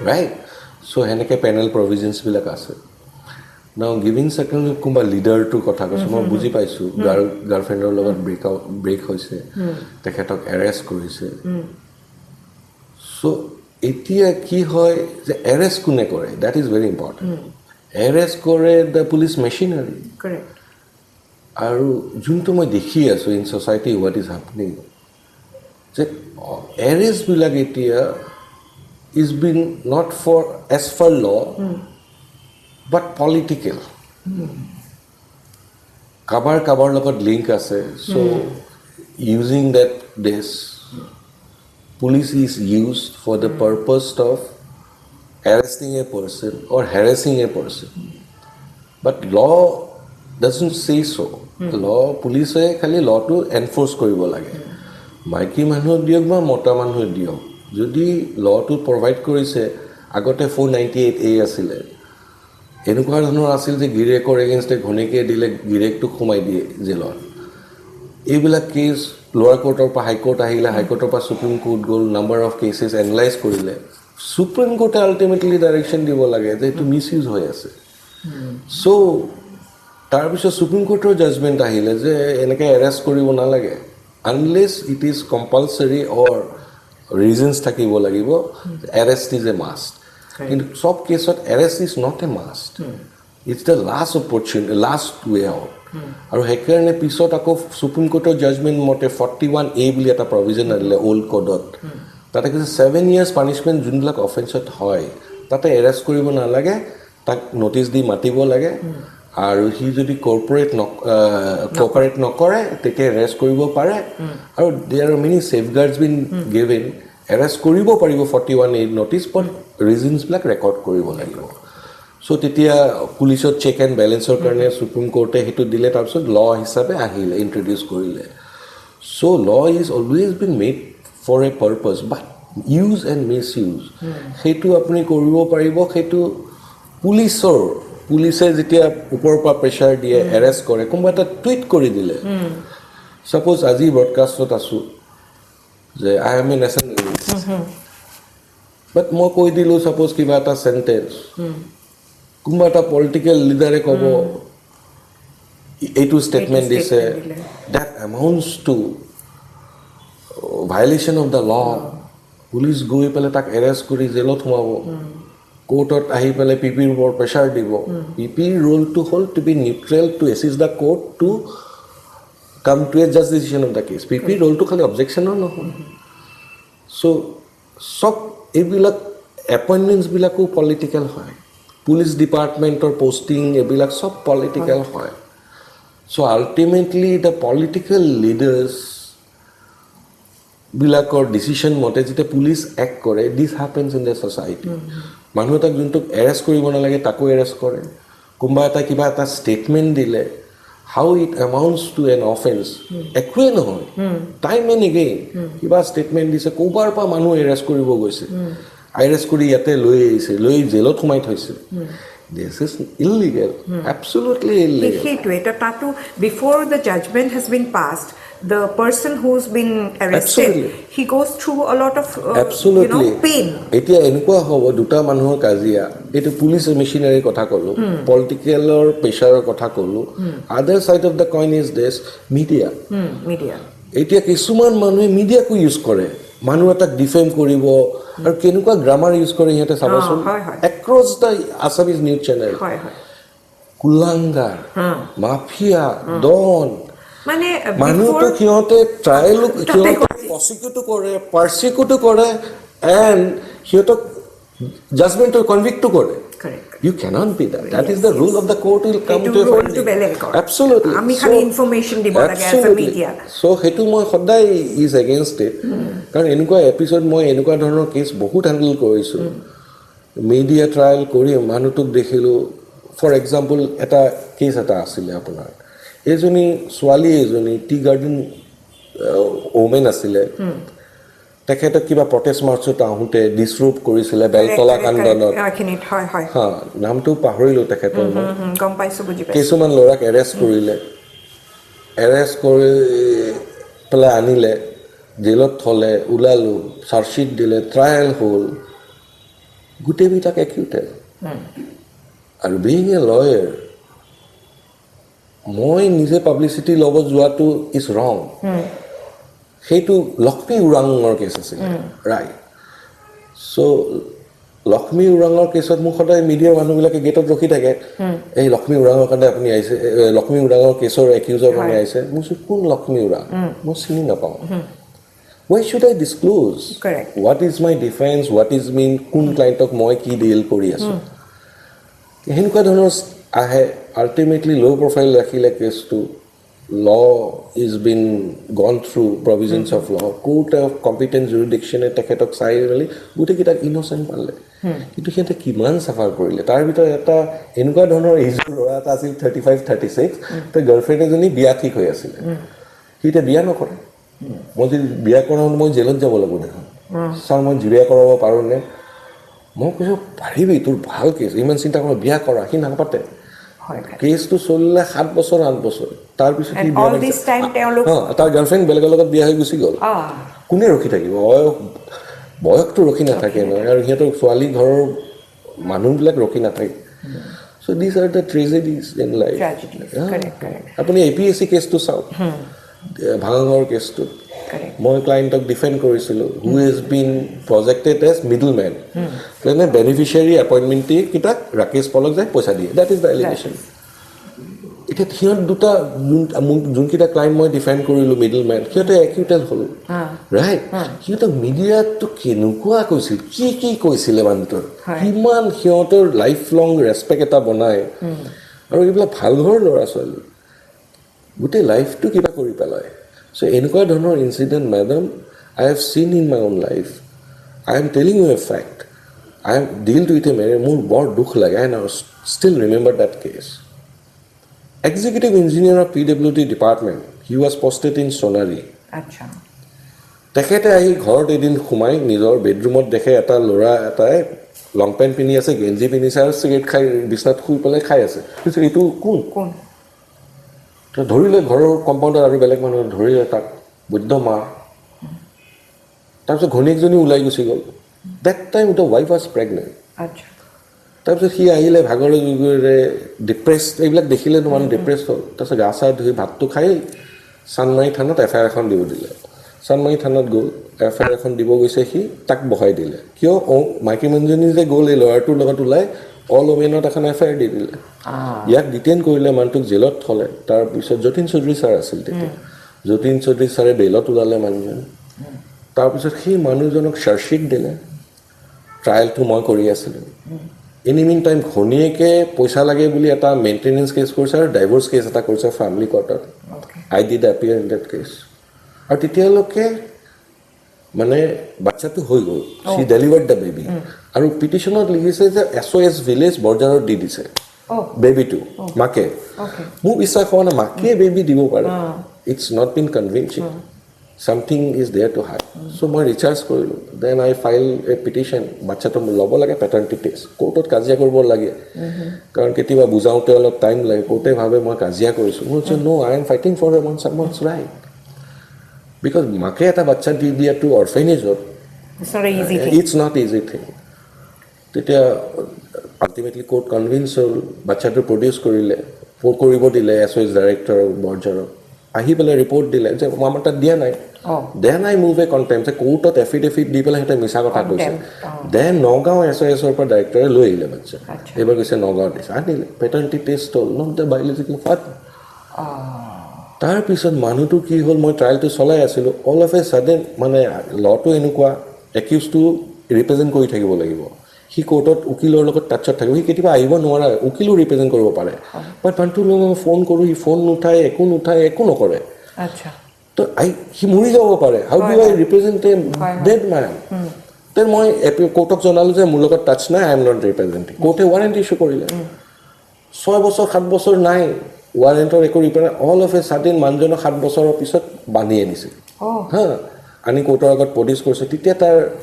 ৰাইট চ' সেনেকৈ পেনেল প্ৰভিজনছবিলাক আছে নাও গিভিং ছেকেণ্ড কোনোবা লিডাৰটোৰ কথা কৈছোঁ মই বুজি পাইছোঁ গাৰ্লফ্ৰেণ্ডৰ লগত ব্ৰেক হৈছে তেখেতক এৰেষ্ট কৰিছে চ' এতিয়া কি হয় যে এৰেষ্ট কোনে কৰে that is very important arrest কৰে দ্য পুলিচ মেচিনাৰী আৰু যোনটো মই দেখি আছোঁ in society what is happening যে এৰেষ্টবিলাক এতিয়া is been not for as for law but political কাৰোবাৰ লগত লিংক আছে so' using that this police is used for the purpose of arresting a person or harassing a person. But law doesn't say so. Law, police khali law to enforce koribo lage. Maiki manhu diok ba mota manhu diok. Jodi law to provide korise agote 498A asile. Enukwa dhanor asil je girekor against a ghoneke dile girek to khumai die jelot. এইবিলাক কেছ লোৱাৰ কোৰ্টৰ পৰা হাইকোৰ্ট আহিলে হাইকোৰ্টৰ পৰা সুপ্ৰিম কোৰ্ট গ'ল নাম্বাৰ অফ কেছেছ এনালাইজ কৰিলে সুপ্ৰিম কোৰ্টে আল্টিমেটলি ডাইৰেকশ্যন দিব লাগে যে এইটো মিছ ইউজ হৈ আছে চ' তাৰপিছত সুপ্ৰিম কোৰ্টৰ জাজমেণ্ট আহিলে যে এনেকৈ এৰেষ্ট কৰিব নালাগে unless it is compulsory or reasons থাকিব লাগিব এৰেষ্ট ইজ এ মাষ্ট কিন্তু চব কেছত arrest is not a must it's the last opportunity last way out আৰু সেইকাৰণে পিছত আকৌ সুপ্ৰিম কোৰ্টৰ জাজমেণ্ট মতে 41A বুলি এটা প্ৰভিজন আনিলে অল্ড কোডত তাতে কৈছে 7 years পানিছমেণ্ট যোনবিলাক অফেন্সত হয় তাতে এৰেষ্ট কৰিব নালাগে তাক নটিচ দি মাতিব লাগে আৰু সি যদি কোঅপাৰেট নকৰে তেতিয়া এৰেষ্ট কৰিব পাৰে আৰু there are many safeguards been given arrest কৰিব পাৰিব 41A নটিচ বাট ৰিজনছবিলাক ৰেকৰ্ড কৰিব লাগিব চ' তেতিয়া পুলিচত চেক এণ্ড বেলেঞ্চৰ কাৰণে সুপ্ৰিম কোৰ্টে সেইটো দিলে তাৰপিছত ল হিচাপে আহিলে ইণ্ট্ৰডিউচ কৰিলে so' law is always been made for a purpose but use and misuse সেইটো আপুনি কৰিব পাৰিব সেইটো পুলিচে যেতিয়া ওপৰৰ পৰা প্ৰেছাৰ দিয়ে এৰেষ্ট কৰে কোনোবা এটা টুইট কৰি দিলে ছাপ'জ আজি ব্ৰডকাষ্টত আছোঁ যে আই এম এ নেশ্যনেলিষ্ট বাট মই কৈ দিলোঁ ছাপ'জ কিবা এটা চেণ্টেঞ্চ কোনোবা এটা পলিটিকেল লিডাৰে ক'ব এইটো ষ্টেটমেণ্ট দিছে that amounts to violation of the law police গৈ পেলাই তাক এৰেষ্ট কৰি জেলত সোমাব কোৰ্টত আহি পেলাই পিপিৰ ওপৰত প্ৰেছাৰ দিব পিপিৰ ৰোলটো হ'ল to be neutral to assist the court to come to a just decision of the case পিপিৰ ৰোলটো খালি অবজেকশ্যনৰ নহয় চ' চব এইবিলাক এপইণ্টমেণ্টছবিলাকো পলিটিকেল হয় পুলিচ ডিপাৰ্টমেণ্টৰ পষ্টিং এইবিলাক চব পলিটিকেল হয় so' ultimately the political leaders বিলাকৰ ডিচিশ্যন মতে যেতিয়া পুলিচ এক্ট কৰে this happens in the society মানুহ এটাক যোনটোক এৰেষ্ট কৰিব নালাগে তাকো এৰেষ্ট কৰে কোনোবা এটা কিবা এটা ষ্টেটমেণ্ট দিলে how it amounts to an offence একোৱেই নহয় টাইম এণ্ড এগেইন কিবা ষ্টেটমেণ্ট দিছে ক'ৰবাৰ পৰা মানুহ এৰেষ্ট কৰিব গৈছে এৰেষ্ট কৰি ইয়াতে লৈ আহিছে লৈ জেলত সোমাই থৈছে দিছ ইজ ইললিগেল এবছলুটলি ইললিগেল সেইটোৱে তাতো before the judgement has been passed the person who's been arrested he goes through a lot of pain এতিয়া এনেকুৱা হ'ব দুটা মানুহৰ কাজিয়া এইটো পুলিচ মেচিনাৰীৰ কথা ক'লো পলিটিকেলৰ প্ৰেছাৰৰ কথা ক'লো আদাৰ side of the coin is this media এতিয়া কিছুমান মানুহে মিডিয়াকো ইউজ কৰে মানুহ এটাক ডিফেম কৰিব আৰু কেনেকুৱা গ্ৰামাৰ ইউজ কৰে সিহঁতে চাবচোন across the Assamese news channel কুলাংগাৰ মাফিয়া ডন মানে মানুহটো সিহঁতে ট্ৰায়েলো প্ৰচিকিউটো কৰে পাৰ্চিকিউটো কৰে এণ্ড সিহঁতক জাজমেণ্টটো কনভিক্টো কৰে You cannot be that. That is the rule of the court will come to a role to finding. বেলেগ কৰে Absolutely. আমি খালি ইনফৰমেশ্যন দিব লাগে এজ এ মিডিয়া So হেতু মই সদায় ইজ এগেইনষ্ট ইট কাৰণ এনেকুৱা এপিছড মই এনেকুৱা ধৰণৰ কেছ বহুত হেণ্ডেল কৰিছোঁ মিডিয়া ট্ৰায়েল কৰি মানুহটোক দেখিলোঁ ফৰ এক্সাম্পল এটা কেছ এটা আছিলে আপোনাৰ এজনী ছোৱালী এজনী টি গাৰ্ডেন ওমেন আছিলে তেখেতক কিবা প্ৰটেষ্ট মাৰ্চত আহোঁতে ডিছৰোপ কৰিছিলে বেলতলা কাণ্ডনত হা নামটো পাহৰিলোঁ তেখেতৰ গম পাইছোঁ বুজি পাইছোঁ কিছুমান ল'ৰাক এৰেষ্ট কৰিলে এৰেষ্ট কৰি পেলাই আনিলে জেলত থ'লে ওলালোঁ চাৰ্জশ্বীট দিলে ট্ৰায়েল হ'ল গোটেইবিলাক একিউটেড আৰু বিং এ লয়াৰ মই নিজে পাব্লিচিটি ল'ব যোৱাটো ইজ ৰং সেইটো লক্ষ্মী উৰাঙৰ কেছ আছিলে ৰাইট চ' লক্ষ্মী উৰাঙৰ কেছত মোক সদায় মিডিয়াৰ মানুহবিলাকে গেটত ৰখি থাকে এই লক্ষ্মী উৰাঙৰ কাৰণে আপুনি আহিছে লক্ষ্মী উৰাঙৰ কেছৰ একিউজৰ কাৰণে আহিছে মই কৈছোঁ কোন লক্ষ্মী উৰাং মই চিনি নাপাওঁ why should I disclose correct what is my defense what is mean কোন ক্লায়েণ্টক মই কি ডিল কৰি আছোঁ সেনেকুৱা ধৰণৰ আহে আল্টিমেটলি ল' প্ৰফাইল ৰাখিলে কেছটো law is been gone through provisions of law court of competent jurisdiction তেখেতক চাই মেলি গোটেইকেইটাক ইন'চেণ্ট পালে কিন্তু সিহঁতে কিমান চাফাৰ কৰিলে তাৰ ভিতৰত এটা এনেকুৱা ধৰণৰ এজৰ ল'ৰা এটা আছিল 35-36 তাৰ গাৰ্লফ্ৰেণ্ড এজনী বিয়া ঠিক হৈ আছিলে সি এতিয়া বিয়া নকৰে মই যদি বিয়া কৰাওঁ মই জেলত যাব লাগিব দেখোন ছাৰ মই বিয়া কৰাব পাৰোঁনে মই কৈছোঁ পাৰিবি তোৰ ভাল কেছ ইমান চিন্তা কৰা বিয়া কৰা সি নাপাতে কেছটো চলিলে 7 বছৰ 8 বছৰ তাৰপিছত তাৰ গাৰ্লফ্ৰেণ্ড বেলেগৰ লগত বিয়া হৈ গুচি গ'ল কোনে ৰখি থাকিব বয়সটো ৰখি নাথাকে নহয় আৰু সিহঁতৰ ছোৱালী ঘৰৰ মানুহবিলাক ৰখি নাথাকে চ' দিছ আৰ দ্য ট্ৰেজেডিজ ইন লাইফ আপুনি APSC কেছটো চাওক ভাঙাঘৰ কেছটো মই ক্লায়েণ্টক ডিফেণ্ড কৰিছিলোঁ who has been projected as middle men মানে বেনিফিচিয়াৰী এপইণ্টমেণ্টে কিতাক ৰাকেশ পলক যায় পইচা দিয়ে ডেট ইজ দ্য এলিগেশ্যন এতিয়া সিহঁত দুটা যোনকেইটা ক্লায়েণ্ট মই ডিফেণ্ড কৰিলোঁ মিডল মেন সিহঁতে একিউটেড হ'ল ৰাইট সিহঁতক মিডিয়াটো কেনেকুৱা কৈছিল কি কৈছিলে মানুহটোৰ কিমান সিহঁতৰ লাইফ লং ৰেচপেক্ট এটা বনায় আৰু এইবিলাক ভাল ঘৰৰ ল'ৰা ছোৱালী গোটেই লাইফটো কিবা কৰি পেলায় চ' এনেকুৱা ধৰণৰ incident madam I have seen in my own life I am telling you a fact I am deal with a মেৰে মোৰ বৰ দুখ লাগে I now still remember that case executive engineer of PWD department he was posted in Sonari তেখেতে আহি ঘৰত এদিন সোমাই নিজৰ বেডৰুমত দেখে এটা ল'ৰা এটাই লং পেণ্ট পিন্ধি আছে গেঞ্জি পিন্ধিছে আৰু চিগাৰেট খাই বিচনাত শুই পেলাই খাই আছে এইটো কোন ধৰিলে ঘৰৰ কম্পাউণ্ডাৰ আৰু বেলেগ মানুহ ধৰিলে তাক বৃদ্ধ মা তাৰপিছত ঘৈণীয়েকজনী ওলাই গুচি গ'ল that time the wife was pregnant তাৰপিছত সি আহিলে ভাগৰে জুগৰে ডিপ্ৰেছ এইবিলাক দেখিলে মানুহ ডিপ্ৰেছ হ'ল তাৰপিছত গা চা ধুই ভাতটো খাই চানমাৰী থানাত FIR এখন দিব দিলে চানমাৰী থানাত গ'ল FIR এখন দিব গৈছে সি তাক বহাই দিলে কিয় মাইকী মানুহজনী যে গ'ল এই ল'ৰাটোৰ লগত ওলাই অল ওমেনত এখন FIR দি দিলে ইয়াক ডিটেইন কৰিলে মানুহটোক জেলত থ'লে তাৰপিছত যতীন চৌধুৰী ছাৰ আছিল তেতিয়া যতীন চৌধুৰী ছাৰে বেইলত ওলালে মানুহজন তাৰপিছত সেই মানুহজনক চাৰ্জশ্বীট দিলে ট্ৰায়েলটো মই কৰি আছিলোঁ ইন মিন টাইম ঘনীয়েকে পইচা লাগে বুলি এটা মেইনটেনেঞ্চ কেছ কৰিছে আৰু ডাইভৰ্চ কেছ এটা কৰিছে ফেমিলি কোৰ্টত I did appear in that case আৰু তেতিয়ালৈকে মানে বাচ্চাটো হৈ গ'ল চি ডেলিভাৰ্ড দ্য বেবী আৰু পিটিশ্যনত লিখিছে যে SOS ভিলেজ বৰজাৰত দি দিছে বেবীটো মাকে মোক বিশ্বাস হোৱা নাই মাকে বেবী দিব পাৰে it's not been convincing something is there to hide so মই ৰিচাৰ্জ কৰিলোঁ then I file a petition বাচ্চাটো ল'ব লাগে পেটাৰ্নিটি টেষ্ট কোৰ্টত কাজিয়া কৰিব লাগে কাৰণ কেতিয়াবা বুজাওঁতে অলপ টাইম লাগে কোৰ্টে ভাবে মই কাজিয়া কৰিছোঁ মই কৈছোঁ no I am fighting for someone's right because মাকে এটা বাচ্চা দি দিয়াটো অৰ্ফেনেজত ইটছ নট ইজি থিং তেতিয়া আল্টিমেটলি কোৰ্ট কনভিন্স হ'ল বাচ্চাটো প্ৰডিউচ কৰিব দিলে SOS ডাইৰেক্টৰ বৰজাৰক আহি পেলাই ৰিপৰ্ট দিলে যে আমাৰ তাত দিয়া নাই মুভ এ কণ্টেম্প যে কোৰ্টত এফিডেভিট দি পেলাই সিহঁতে মিছা কথা কৈছে দেন নগাঁও SOSৰ পৰা ডাইৰেক্টৰে লৈ আহিলে বাচ্চা এইবাৰ কৈছে নগাঁৱত দিছে আনিলে পেটাৰ্নিটি টেষ্ট হ'ল নট দ্য বায়'লজিকেল ফাদাৰ তাৰপিছত মানুহটো কি হ'ল মই ট্ৰায়েলটো চলাই আছিলোঁ অল অফ এ ছাডেন মানে ল'টো এনেকুৱা একিউজটো ৰিপ্ৰেজেণ্ট কৰি থাকিব লাগিব সি কোৰ্টত উকিলৰ লগত টাচত থাকিব, সি কেতিয়াবা আহিব নোৱাৰে, উকিলো ৰিপ্ৰেজেণ্ট কৰিব পাৰে, বাট মানুহটোৰ লগত ফোন কৰোঁ, সি ফোন নুঠায়, একো নকৰে। আচ্ছা, তো সি মৰি যাব পাৰে। How do I represent a dead man? Then মই কোৰ্টক জনালোঁ যে মোৰ লগত টাচ নাই, আই এম নট ৰিপ্ৰেজেণ্টিং। কোৰ্টে ৱাৰেণ্ট ইছ্যু কৰিলে। 6 বছৰ 7 বছৰ নাই ৱাৰেণ্টৰ একো represent, all of a sudden মানুহজনক 7 বছৰৰ পিছত বান্ধি আনিছিল। হা, আনি কোৰ্টৰ আগত প্ৰডিউচ কৰিছে। তেতিয়া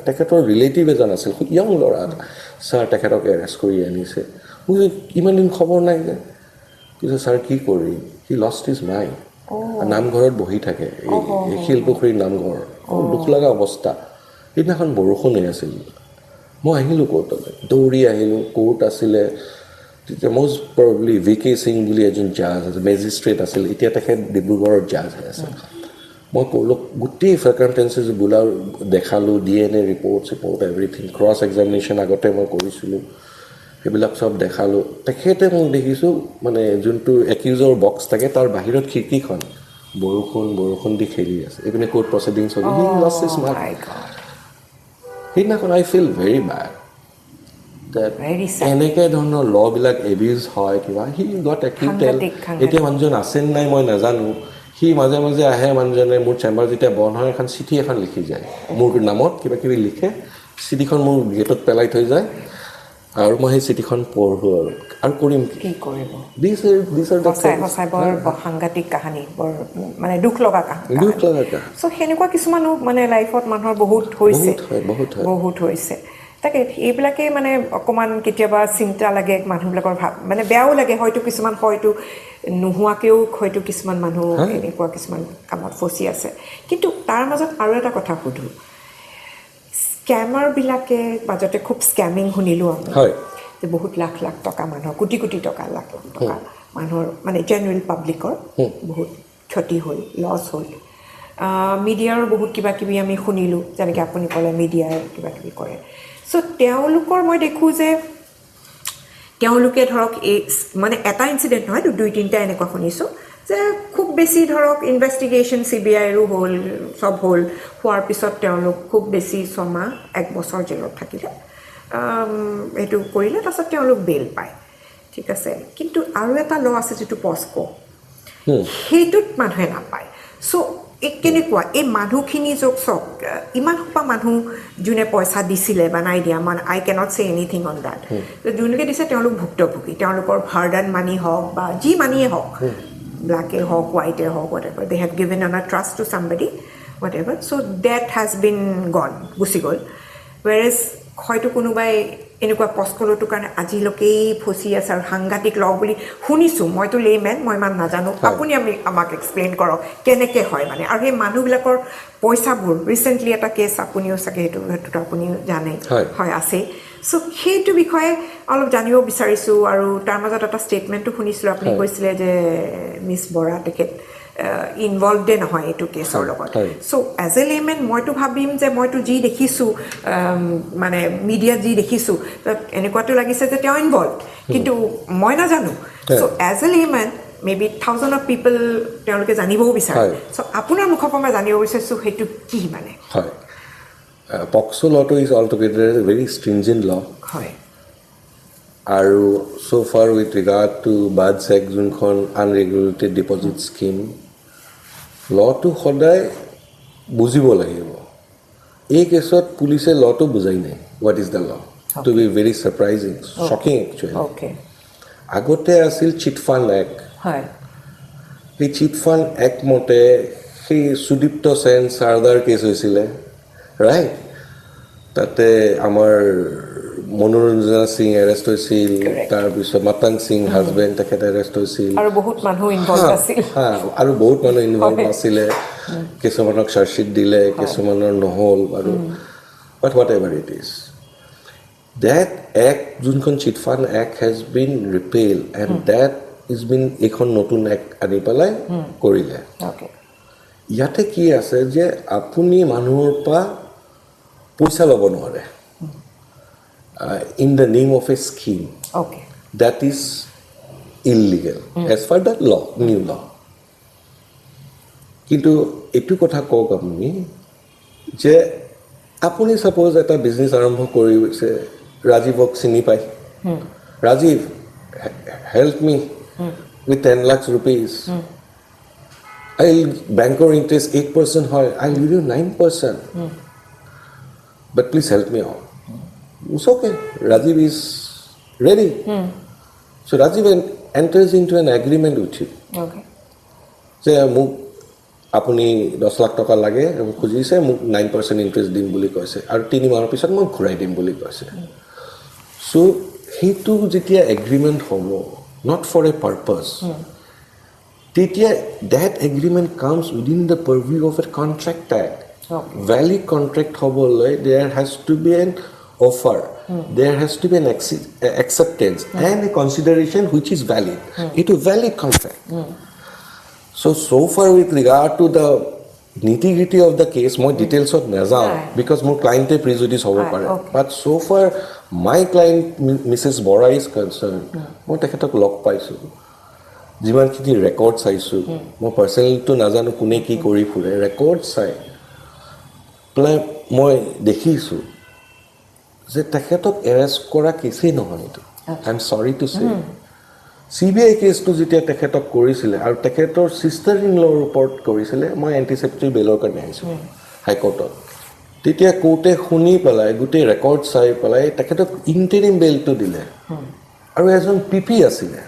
তেখেতৰ ৰিলেটিভ এজন আছিল, য়ং ল'ৰা, ছাৰ তেখেতক এৰেষ্ট কৰি আনিছে। মোৰ ইমান দিন খবৰ নাই যে, কিন্তু ছাৰ কি কৰিম, হি লষ্ট হিজ মাইণ্ড। নামঘৰত বহি থাকে, এই শিলপুখুৰীৰ নামঘৰ, দুখ লগা অৱস্থা। সেইদিনাখন বৰষুণ হৈ আছিল, মই আহিলোঁ কোৰ্টলৈ, দৌৰি আহিলোঁ। কোৰ্ট আছিলে তেতিয়া মষ্ট প্ৰবলি VK সিং বুলি এজন জাজ আছে, মেজিষ্ট্ৰেট আছিল, এতিয়া তেখেত ডিব্ৰুগড়ৰ জাজ হৈ আছে। মই ক'লোঁ গোটেই চাৰ্কামষ্টেঞ্চেছ বোলাও দেখালোঁ, DNA report everything, cross examination আগতে মই কৰিছিলোঁ, সেইবিলাক চব দেখালোঁ। তেখেতে মোক দেখিছোঁ মানে যোনটো একিউজৰ বক্স থাকে তাৰ বাহিৰত খিৰিকীখন বৰষুণ দি খেলি আছে, এইপিনে কোৰ্ট প্ৰচিডিংছ হ'ল। He lost his mind. সেইদিনাখন I feel very bad that এনেকৈ ধৰণৰ ল'বিলাক এবিউজ হয় কিবা। সি গট একিউটেড। এতিয়া মানুহজন আছেনে নাই মই নাজানো। সি মাজে মাজে আহে, মানুহজনে মোৰ চেম্বাৰ যেতিয়া বন্ধ হয় এখন চিঠি এখন লিখি যায় মোৰ নামত, কিবা কিবি লিখে, চিঠিখন মোৰ গেটত পেলাই থৈ যায়, আৰু মই সেই চিঠিখন পঢ়োঁ আৰু কৰিম কি কৰিব। সঁচাই বৰ সাংঘাতিক কাহিনী, বৰ মানে দুখ লগা কাহিনী। চ' সেনেকুৱা কিছুমানো মানে লাইফত মানুহৰ বহুত হৈছে। তাকে এইবিলাকেই মানে অকণমান কেতিয়াবা চিন্তা লাগে মানুহবিলাকৰ, মানে বেয়াও লাগে। হয়তো কিছুমান নোহোৱাকৈও হয়তো কিছুমান মানুহ এনেকুৱা কিছুমান কামত ফচি আছে। কিন্তু তাৰ মাজত আৰু এটা কথা সুধোঁ, স্কেমাৰবিলাকে মাজতে খুব স্কেমিং শুনিলোঁ আমি, যে বহুত লাখ লাখ টকা মানুহৰ, কোটি কোটি টকা, লাখ লাখ টকা মানুহৰ মানে জেনেৰেল পাব্লিকৰ বহুত ক্ষতি হ'ল, লছ হ'ল। মিডিয়াৰো বহুত কিবা কিবি আমি শুনিলোঁ, যেনেকৈ আপুনি ক'লে মিডিয়াই কিবা কিবি কৰে। চ' তেওঁলোকৰ মই দেখোঁ যে তেওঁলোকে ধৰক এই মানে এটা ইনচিডেণ্ট নহয়, 2-3টা এনেকুৱা শুনিছোঁ যে খুব বেছি ধৰক ইনভেষ্টিগেশ্যন CBIৰো হ'ল, চব হোৱাৰ পিছত তেওঁলোক খুব বেছি 6 মাহ 1 বছৰ জেলত থাকিলে, এইটো কৰিলে, তাৰপিছত তেওঁলোক বেইল পায়, ঠিক আছে। কিন্তু আৰু এটা ল আছে যিটো পস্কো, সেইটোত মানুহে নাপায়। চ' কেনেকুৱা এই মানুহখিনি চাওক, ইমান সোপা মানুহ যোনে পইচা দিছিলে বা নাই দিয়া, মানে আই কেনট চে এনিথিং অন দেট, যোনলোকে দিছে তেওঁলোক ভুক্তভোগী, তেওঁলোকৰ ভাৰ্ডান মানি হওক বা যি মানিয়ে হওক, ব্লেকে হওক হোৱাইটে হওক, whatever they have given on a trust to somebody, whatever, so' that has been gone, গুচি গ'ল। ৱেৰেজ হয়তো কোনোবাই এনেকুৱা পস্কলটোৰ কাৰণে আজিলৈকেই ফচি আছে আৰু সাংঘাতিক লগ বুলি শুনিছোঁ। মইতো লেইমেন, মই ইমান নাজানো, আপুনি আমাক এক্সপ্লেইন কৰক কেনেকৈ হয় মানে। আৰু সেই মানুহবিলাকৰ পইচাবোৰ, ৰিচেণ্টলি এটা কেছ আপুনিও চাগে সেইটোতো আপুনিও জানে, হয় আছেই। চ' সেইটো বিষয়ে অলপ জানিব বিচাৰিছোঁ। আৰু তাৰ মাজত এটা ষ্টেটমেণ্টো শুনিছিলোঁ, আপুনি কৈছিলে যে মিছ বৰা তেখেত ইনভলভডে নহয় এইটো কেছৰ লগত। চ' এজ এ লেমেন মইতো ভাবিম যে মইতো যি দেখিছোঁ, মানে মিডিয়াত যি দেখিছোঁ, তাত এনেকুৱাটো লাগিছে যে তেওঁ ইনভলভ, কিন্তু মই নাজানো। So' as a layman maybe thousand of people তেওঁলোকে জানিবও বিচাৰে। চ' আপোনাৰ মুখৰ পৰা মই জানিব বিচাৰিছোঁ সেইটো কি মানে। হয়, পক্সো লটো is altogether a very stringent law. হয়। আৰু so' far with regard to BUDS act, যোনখন আনৰেগুলেটেড ডিপজিট স্কিম, লটো সদায় বুজিব লাগিব। এই কেছত পুলিচে লটো বুজাই নাই, what is the law, to be very surprising, shocking actually. আগতে আছিল চিটফাণ্ড এক্ট। সেই চিটফাণ্ড এক্ট মতে সেই সুদীপ্ত সেন সাৰদাৰ কেছ হৈছিলে, ৰাইট? তাতে আমাৰ মনোৰঞ্জনা সিং এৰেষ্ট হৈছিল, তাৰপিছত মাতাং সিং হাজবেণ্ড তেখেত এৰেষ্ট হৈছিল, আৰু বহুত মানুহ ইনভলভ আছিলে। কিছুমানক চাৰ্জশ্বিট দিলে, কিছুমানৰ নহ'ল, আৰু but whatever it is, that act, যোনখন chit fund act has been repeal, and that is been এইখন নতুন এক্ট আনি পেলাই কৰিলে। ইয়াতে কি আছে যে আপুনি মানুহৰ পৰা পইচা ল'ব নোৱাৰে in the name of a scheme. That is illegal as per the law, new law. কিন্তু এইটো কথা কওক আপুনি যে আপুনি ছাপ'জ এটা বিজনেছ আৰম্ভ কৰিছে, Rajeevok চিনি পায় Rajeev help me with 10 lakhs rupees I'll banker interest 8% hoy I'll give you 9% but please help me out it's okay Rajeev is ready so Rajeev enters into an agreement with you okay যে মোক আপুনি 10 লাখ টকা লাগে খুজিছে মোক 9% ইন্টারেস্ট দিম বুলি কৈছে আৰু 3 মাহৰ পিছত মই ঘূৰাই দিম বুলি কৈছে সো হেতু যেতিয়া এগ্ৰিমেন্ট হ'ব not for a purpose তেতিয়া that agreement comes within the purview of a contract act valid contract হ'বলৈ there has to be an offer there has to be an acceptance and a consideration which is valid it is valid contract so far with regard to the nitty-gritty of the case more details of nazar because more client prejudice hobo pare but so far my client Mrs. Bora is concerned moi tekhetok log paisu jiman kiti record saisu moi personally to nazanu kune ki kori phure record sai plan moi dekhisu je tekhetok arrest kora kisi nohoy to I'm sorry to say CBI case তো যেতিয়া তেখেতক কৰিছিলে আৰু তেখেতৰ সিস্টাৰ ইন ল ৰিপৰ্ট কৰিছিলে মই এন্টিসেপ্টিভ বেলৰ কাৰণে আহিছো হাই কোৰ্টত তেতিয়া কোৰ্টে শুনি পেলাই গোটেই ৰেকৰ্ড চাই পেলাই তেখেতক ইন্টাৰিম বেলটো দিলে আৰু এজন পিপি আছিলে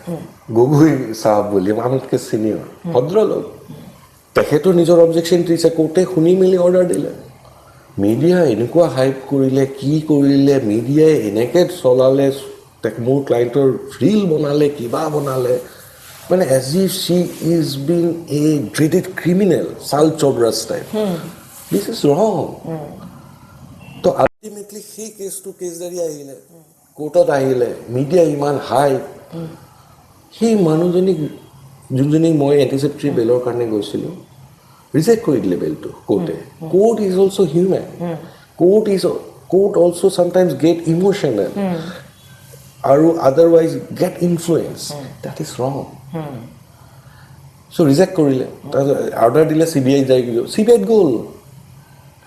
গগৈ সাহেব বুলি আমাতকে সিনিয়ৰ ভদ্ৰলোক তেখেতৰ নিজৰ অবজেকশন দিছে কোৰ্টে শুনি মেলি অৰ্ডাৰ দিলে মিডিয়া এনেকুৱা হাইপ কৰিলে কি কৰিলে মিডিয়াই এনেকে চলালে মোৰ ক্লায়েন্টৰ ৰিল বনালে কিবা বনালে মানে as if she is being a dreaded criminal sal chobras type this is wrong to ultimately he case to case dari ahile courtot ahile media iman high he manujoni junjoni moi antiseptic belor karne goisilo reject kori dile bel to court is also human court also sometimes get emotional or otherwise get influence that is wrong so reject korile order dile CBI jai CBI goal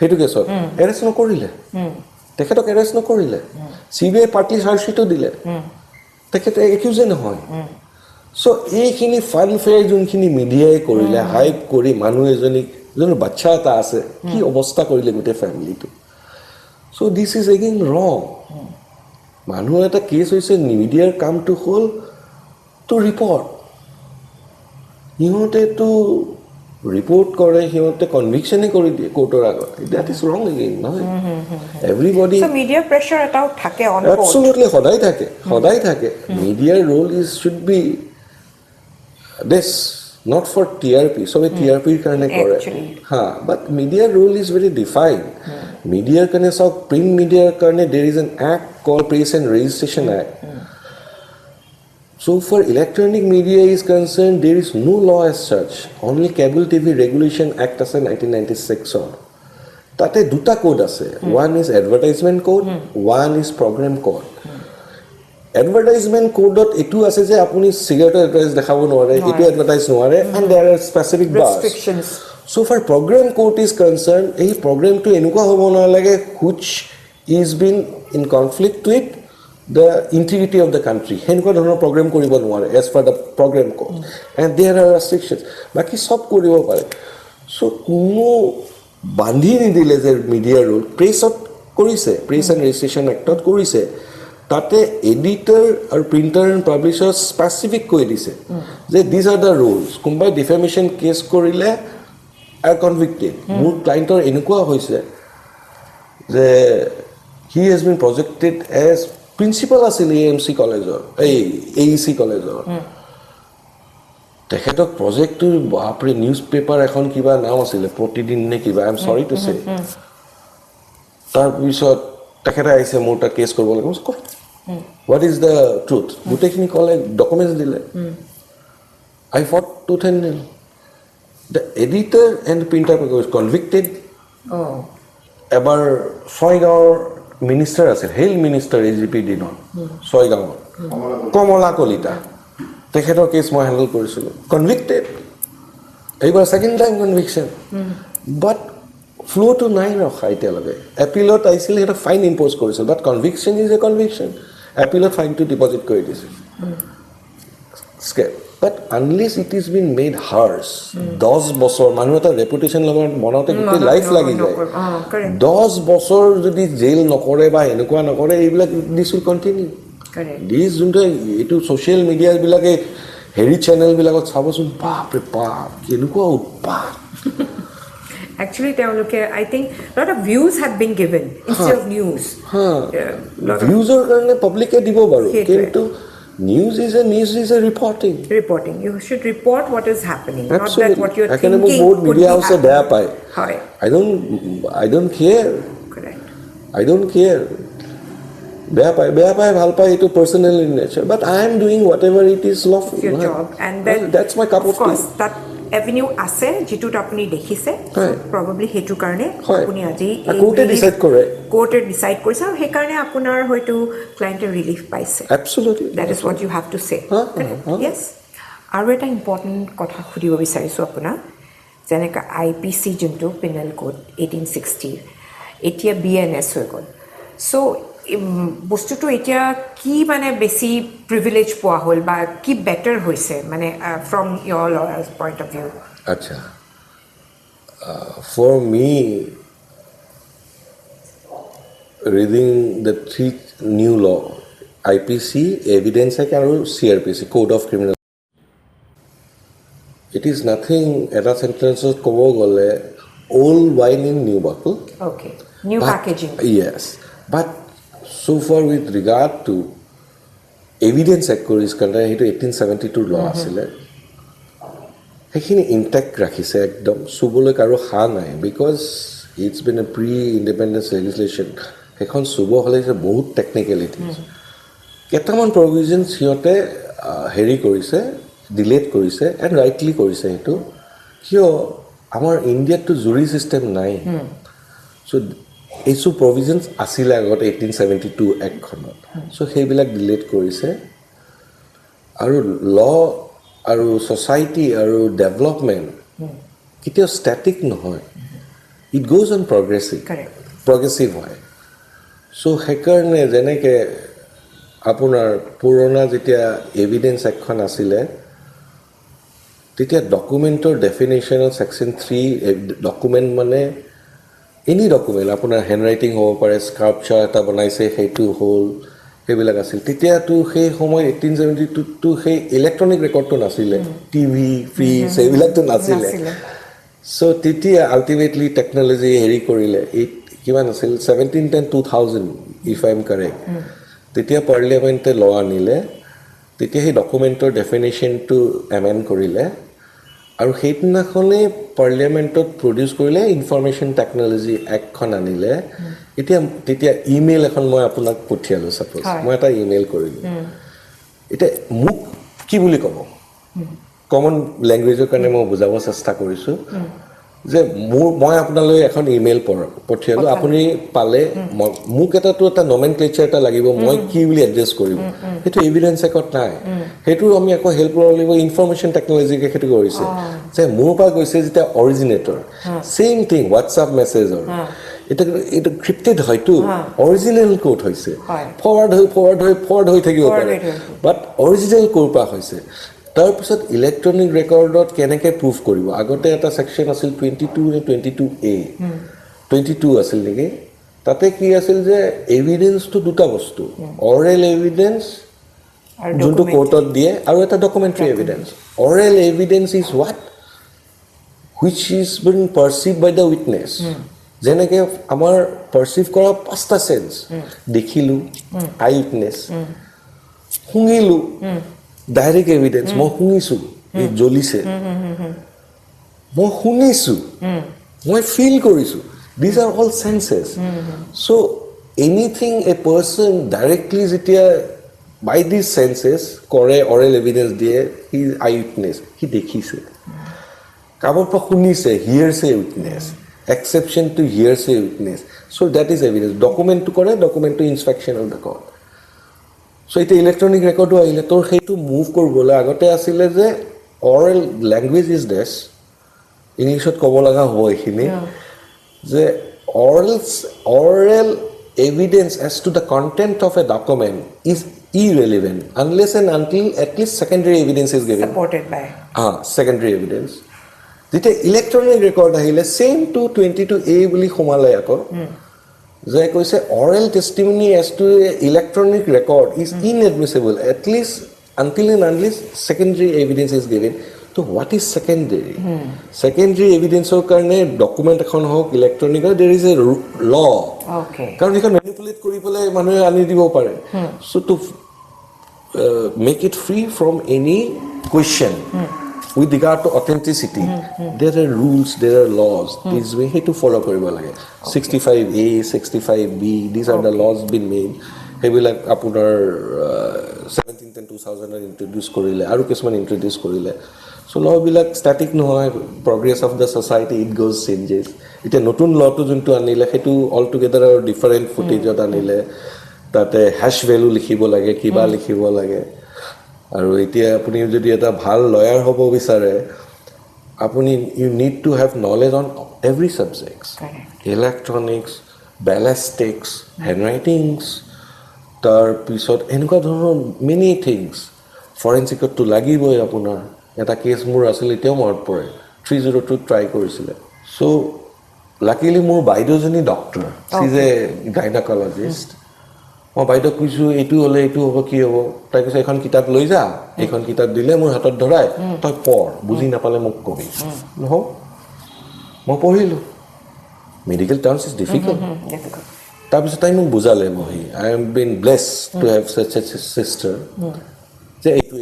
hetu kesot arrest no korile tekhetok arrest no korile CBI partly charge sheet dile tekhet accuse no hoy so ei khini fun fair junkhini media e korile hype kori manu ejoni jon bachcha ta ase ki obostha korile gote family to so this is again wrong মানুহ এটা কেস হৈছে মিডিয়াৰ কামটো হল টু ৰিপৰ্ট ইহঁতে তো ৰিপৰ্ট কৰে সিহঁতে কনভিকশনে কৰি দিয়ে কোৰ্টৰ আগত দ্যাট ইজ ৰং এগেইন নহয় এভৰিবডি সো মিডিয়া প্ৰেছাৰ এটাও থাকে অন কোৰ্ট এবসলিউটলি সদায় থাকে মিডিয়াৰ role is should be this not for TRP so we TRP karne kore ha but media role is very defined media karne so print media karne there is an act called Press and Registration Act so for electronic media is concerned there is no law as such only Cable TV Regulation Act ase 1996 or tate duta code ase one is advertisement code one is program code advertisement code etu ase je apuni cigarette advertise dekhabo nore etu advertise nore and there are specific restrictions so for program code is concerned ei program to enuka hobo na lage which is been in conflict with the integrity of the country henuka dhonor program koribo nore as per the program code and there are restrictions baki sob koribo pare so kuno bandi ni dile je media rule press korise Press and Registration Act korise tate editor or printer and publisher specific koi dise je these are the rules kumbai defamation case korile are convicted more client or enukwa hoise je he has been projected as principal asil AMC college or AEC college or tekhetok project to bapre newspaper ekhon kiba naam asile protidin ne kiba I am sorry to say tar bisot tekheta aise mota case korbo lage what is the truth gutekhini kole documents dile I fought tooth and nail the editor and the printer was convicted ebar Soigaon minister asil health minister AGP dinon Soigaon Komola Kolita tekhetor case moi handle korisilo convicted ebar second time conviction but ফ্ল'টো নাই ৰখা এতিয়ালৈকে এপিলত আহিছিল সেইটো ফাইন ইম্প'জ কৰিছিল but conviction is a conviction এপিলত ফাইনটো ডিপজিট কৰি দিছিল but unless it is been made harsh 10 বছৰ মানুহ এটা ৰেপুটেশ্যন লগত বনাওঁতে গোটেই লাইফ লাগি যায় 10 বছৰ যদি জেইল নকৰে বা এনেকুৱা নকৰে এইবিলাক দিছ উইল কণ্টিনিউ দিছ যোনটো এইটো ছ'চিয়েল মিডিয়াবিলাকে হেৰি চেনেলবিলাকত চাবচোন বাপৰে বাপ কেনেকুৱা উৎপাত Actually, I think a lot of views have been given instead of news. Views are public কিন্তু news is a reporting. Reporting. You should report what is happening, Absolutely. not that what you're thinking. Board media house beya pai. I don't care. Correct. I don't care. Beya pai, bhal pai, itu personal in nature. But I am doing whatever it is lawful. Your job. And then, that's my cup of tea. Of course, that avenue আছে যেটোত আপুনি দেখিছে probably হেতু কাৰণে আপুনি আজি কোৰ্টে ডিসাইড কৰে কোৰ্টে ডিসাইড কৰিছে আৰু সেই কাৰণে আপোনাৰ হয়তো ক্লায়েন্টে ৰিলিফ পাইছে absolutely that is what you have to say yes আৰু এটা ইম্পৰ্টেণ্ট কথা সুধিব বিচাৰিছো আপোনাক যেনেকা IPC যোনটো পেনেল কোড 1860 এতিয়া BNS হৈ গ'ল সো বস্তুটো এতিয়া কি মানে বেছি প্ৰিভিলেজ পোৱা হ'ল বা কি বেটাৰ হৈছে মানে from your lawyers point of view আচ্ছা for me reading the 3 new law IPC evidence act আৰু CRPC code of criminal it is nothing এটা sentences ক'ব গ'লে old wine in new bottle okay new packaging yes but so far with regard to evidence act is contained into 1872 law asile hekhini intact rakhise ekdom subole karo ha nai because it's been a pre independence legislation hekhon subo hole je bahut technicalities ketaman provisions hiote heri korise delete korise and rightly korise etu kio amar india to jury system nai so এইসব প্ৰভিজনছ আছিল আগত 1872 একখনত সো সেইবিলাক ডিলিট কৰিছে আৰু ল আৰু সোসাইটি আৰু ডেভেলপমেন্ট কেতিয়াও স্ট্যাটিক নহয় ইট গোজ অন প্ৰগ্ৰেছিভ হয় সো সেইকাৰণে যেনেকে আপোনাৰ পুৰণা যেতিয়া এভিডেন্স এখন আছিলে তেতিয়া ডকুমেন্টৰ ডেফিনেশ্যনৰ সেকশন 3 ডকুমেন্ট মানে any document আপোনাৰ handwriting হ'ব পাৰে স্কাল্পচাৰ এটা বনাইছে হেতু হ'ল হেবিলাক আছিল তেতিয়া তো সেই সময় 1872 তো সেই ইলেক্ট্ৰনিক ৰেকৰ্ডটো নাছিলে টিভি ফ্ৰিজ হেবিলাক তো নাছিলে সো তেতিয়া আলটিমেটলি টেকনলজি হেৰি কৰিলে কিমান আছিল 1710 2000 if I am correct তেতিয়া পাৰ্লিয়ামেন্টে ল আনিলে তেতিয়া সেই ডকুমেন্টৰ ডেফিনেশ্যনটো এমেন্ড কৰিলে আৰু সেইদিনাখনে পাৰ্লিয়ামেন্টত প্ৰডিউস কৰিলে ইনফৰমেশন টেকনলজি একখন আনিলে এতিয়া তেতিয়া ইমেইল এখন মই আপোনাক পঠিয়ালো সাপোজ মই এটা ইমেইল কৰিলো এটা মুক কি বুলি ক'ব কমন ল্যাঙ্গুৱেজৰ কাৰণে মই বুজাব চেষ্টা কৰিছো যে মই আপোনালৈ এখন ইমেইল পঠিয়ালো আপুনি পালে মুক এটাটো এটা নমেনক্লেচাৰ এটা লাগিব মই কি বুলি এড্ৰেছ কৰিব সেইটো এভিডেন্স একত নাই হেতু আমি আকৌ হেল্প কৰিব লাগিব ইনফৰমেশন টেকনলজিকে হেতু কৰিছে যে মোৰ পৰা গৈছে যেটা অৰিজিনেটৰ সেম থিং হোৱাটসঅ্যাপ মেছেজৰ এটা ক্ৰিপ্টেড হয়তো অৰিজিনাল কোড হৈছে ফৰৱাৰ্ড হৈ থাকিব পাৰে বাট অৰিজিনাল কোড পা হৈছে তাৰপিছত ইলেক্ট্ৰনিক ৰেকৰ্ডত কেনেকৈ প্ৰুফ কৰিব আগতে এটা সেকশন আছিল 22 নে 22A 22 আছিল নেকি তাতে কি আছিল যে এভিডেন্সটো দুটা বস্তু অৰেল এভিডেন্স যোনটো কোৰ্টত দিয়ে আৰু এটা documentary evidence oral evidence is what which is been perceived by the witness যেনেকৈ আমাৰ পাৰসিভ কৰা পাঁচটা সেন্স দেখিলো আই উইটনেছ শুনিলো ডাইৰেক্ট এভিডেন্স মই শুনিছো এই জ্বলিছে মই শুনিছো মই ফিল কৰিছো these are all senses so anything a person directly যেতিয়া by these senses কৰে oral evidence দিয়ে he eye witness he দেখিছে কাবৰ পৰা শুনিছে hearsay witness exception to hearsay witness so that is evidence document to কৰে document to inspection of the court so it electronic record আহিলে তোৰ হেতু মুভ কৰিবলৈ আগতে আছিল যে oral language is this ইংলিশত ক'ব লগা হয় এখিনি যে oral evidence as to the content of a document is irrelevant unless and until at least secondary evidence is given. Supported by. Secondary evidence. যেতিয়া ইলেক্ট্ৰনিক ৰেকৰ্ড আহিলে চেম টু 22A বুলি সোমালে আকৌ যে কৈছে oral testimony as to electronic record is inadmissible at least until and unless secondary evidence is given. So what is secondary? Secondary evidence or karne document ekhon hok electronic there is a law. Okay. Karon ekhon manipulate kori pole manue ani dibo pare. So to make it free from any question with regard to authenticity, there are rules, there are laws. These we have to follow koribo lage. 65A, 65B, these are the laws been made. Hebilak apunar 17th and 2000 introduce korile aru kisman introduce korile. So law bilak static nohoy, progress of the society it goes changes. Ite notun law to juntu anile hetu altogether different footage ot anile tate hash value likhibo lage kiba likhibo lage aru etia apuni jodi eta bhal lawyer hobo bisare apuni you need to have knowledge on every subjects. Correct. Electronics, ballistics, handwritings, tar pisot enuka dhoroner many things. Forensic to lagiboi apunar এটা কেস মোৰ আছিল এতিয়াও মনত পৰে 302 ট্ৰাই কৰিছিলে সো লাকিলি মোৰ বাইদেউজনী ডক্টৰ সি ইজ এ গাইনাকলজিষ্ট মই বাইদেউ কৈছো এইটো হলে এইটো হ'ব কি হ'ব তাই কৈছে এখন কিতাপ লৈ যা এখন কিতাপ দিলে মোৰ হাতত ধৰাই তই পঢ় বুজি নাপালে মোক কবি নহও মই পঢ়িলো মেডিকেল টাৰ্মছ ইজ ডিফিকাল্ট তাৰপিছত তাই মোক বুজালে মই I am been blessed to have such a সিস্টাৰ যে এইটো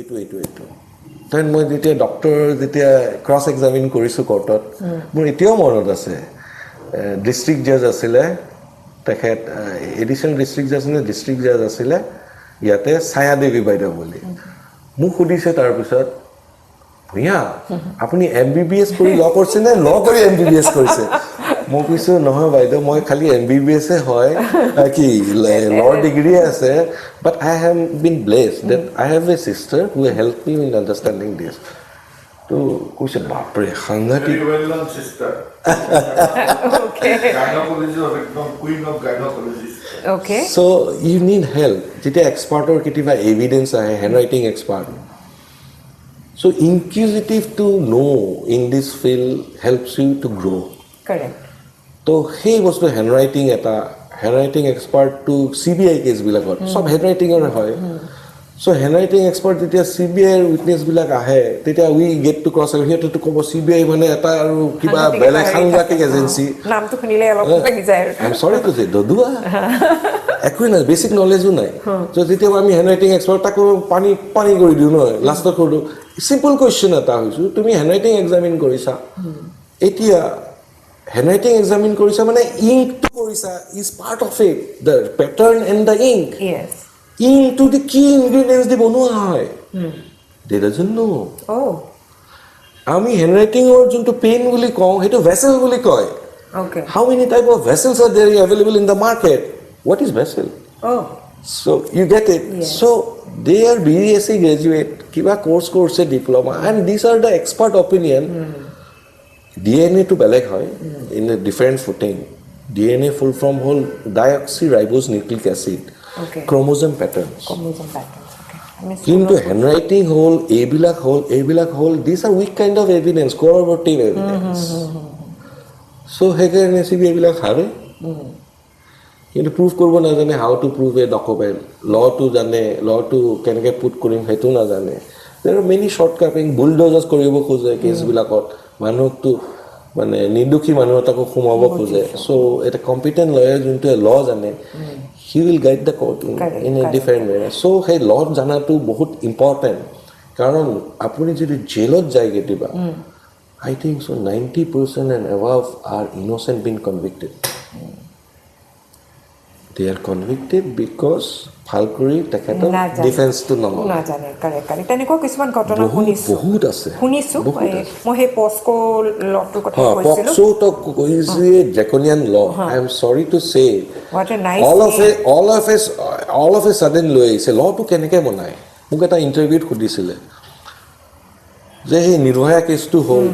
then মই যেতিয়া ডক্টৰ যেতিয়া ক্ৰস এক্সামিন কৰিছো কোৰ্টত মোৰ এতিয়াও মনত আছে ডিস্ট্ৰিক্ট জাজ আছিলে তেখেত এডিশনাল ডিস্ট্ৰিক্ট জাজ আছিলে ইয়াতে ছায়া দেৱী বাইদেউ বুলি মোক সুধিছে তাৰপিছত ভূঞা আপুনি এমবিবিএছ কৰি ল কৰিছে নে ল কৰি এমবিবিএছ কৰিছে মই কৈছো নহয় বাইদেউ মই খালি এমবিবিএছ হয় কি ল ডিগ্ৰী আছে but I have been blessed that I have a sister who helped me in understanding this to kuch bapre khangati well known sister Okay. gynecologist queen of gynecologists. Okay. so you need help jete expert or kitiba evidence ahe handwriting expert so inquisitive to know in this field helps you to grow. Correct. তো সেই বস্তু হ্যান্ডৰাইটিং এটা হ্যান্ডৰাইটিং এক্সপাৰ্ট টু সিবিআই কেছ বিলাকত সব হ্যান্ডৰাইটিংৰ হয় সো হ্যান্ডৰাইটিং এক্সপাৰ্ট যেতিয়া সিবিআইৰ উইটনেছ বিলাক আহে তেতিয়া we get to cross here to কব সিবিআই মানে এটা আৰু কিবা বেলেগ সাংঘাতিক এজেন্সি নামটো শুনিলে অলপ লাগি যায় আই এম সৰি টু সে দদুৱা একোই নাই বেসিক নলেজো নাই তো যেতিয়া আমি হ্যান্ডৰাইটিং এক্সপাৰ্ট তাকো পানী কৰি দিওঁ নহয় লাষ্টত কৰো সিম্পল কুৱেশ্যন এটা হৈছো তুমি হ্যান্ডৰাইটিং এক্সামিন কৰিছা এতিয়া handwriting examine korisa mane ink to korisa is part of it the pattern and the ink yes ink to the key ingredients di bonua hoy they doesn't know ami handwriting or junto pen boli kau heto vessel boli koy okay how many type of vessels are there available in the market what is vessel so you get it so they are BSc graduate kiba course diploma and these are the expert opinion DNA to beleg hoy in a different footing. DNA full from whole deoxyribose nucleic acid. Okay. Chromosome patterns. Okay. Into handwriting whole, A-bilak whole. These are weak kind of evidence, corroborative evidence. So heger nesibi A-bilak hare. Into proof korbo na jane how to prove a document. Law to kenke put korim hetu na jane. There are many shortcutting bulldozers koribo khoje case bilakot. মানুহটো মানে নিদুখী মানুহ এটাকো সোমাব খোজে সো এটা কম্পিটেন্ট লয়াৰ যোনটো ল জানে he will guide the court in a different way so সেই ল জানাটো বহুত ইম্পৰ্টেণ্ট কাৰণ আপুনি যদি জেলত যায় কেতিয়াবা আই think so 90% and above are innocent being convicted they are convicted because ফালকুৰি তেখেতৰ ডিফেন্সটো নহয় না জানে কাৰেক্ট তেনেকুৱা কিছুমান ঘটনা শুনিছো মই সেই পস্কো লটোৰ কথা কৈছিলো পস্কো তো is a draconian law I am sorry to say what a nice all of a sudden লৈ আহিছে লটো কেনেকৈ বনায় মোক এটা ইণ্টাৰভিউত সুধিছিলে যে সেই নিৰ্ভয়া কেছটো হ'ল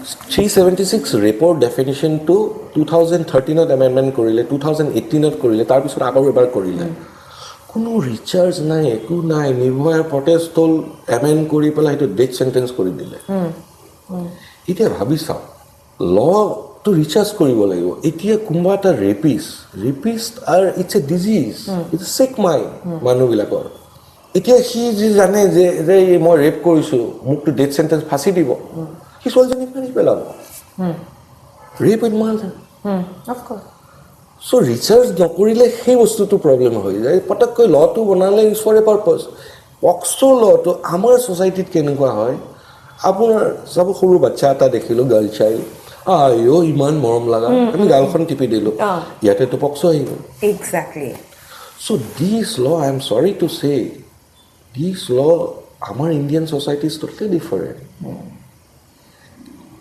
376 ৰেপৰ ডেফিনেশ্যনটো 2013ত এমেণ্ডমেণ্ট কৰিলে 2018ত কৰিলে তাৰপিছত আকৌ এবাৰ কৰিলে কোনো ৰিচাৰ্জ নাই একো নাই নিৰ্ভয়াৰ প্ৰটেষ্ট হ'ল এমেণ্ড কৰি পেলাই সেইটো ডেথ চেণ্টেঞ্চ কৰি দিলে এতিয়া ভাবি চাওক লটো ৰিচাৰ্জ কৰিব লাগিব এতিয়া কোনোবা এটা ৰেপিষ্ট আৰু it's a disease it's sick mind মানুহবিলাকৰ এতিয়া সি যি জানে যে মই ৰেপ কৰিছোঁ মোকতো ডেথ চেণ্টেঞ্চ ফাঁচি দিব সি ছোৱালীজনীক মাৰি পেলাব rape in murder so' research নকৰিলে সেই বস্তুটো প্ৰব্লেম হৈ যায় পটককৈ লটো বনালে is for a purpose POCSO লটো আমাৰ ছ'চাইটিত কেনেকুৱা হয় আপোনাৰ চাব সৰু বাচ্চা এটা দেখিলোঁ গাৰ্ল চাইল্ড আইঅ' ইমান মৰম লগা আমি গালখন টিপি দিলোঁ ইয়াতেতো পক্সো আহিব exactly so' this law I am চৰি টু চে দিছ ল আমাৰ Indian society is totally different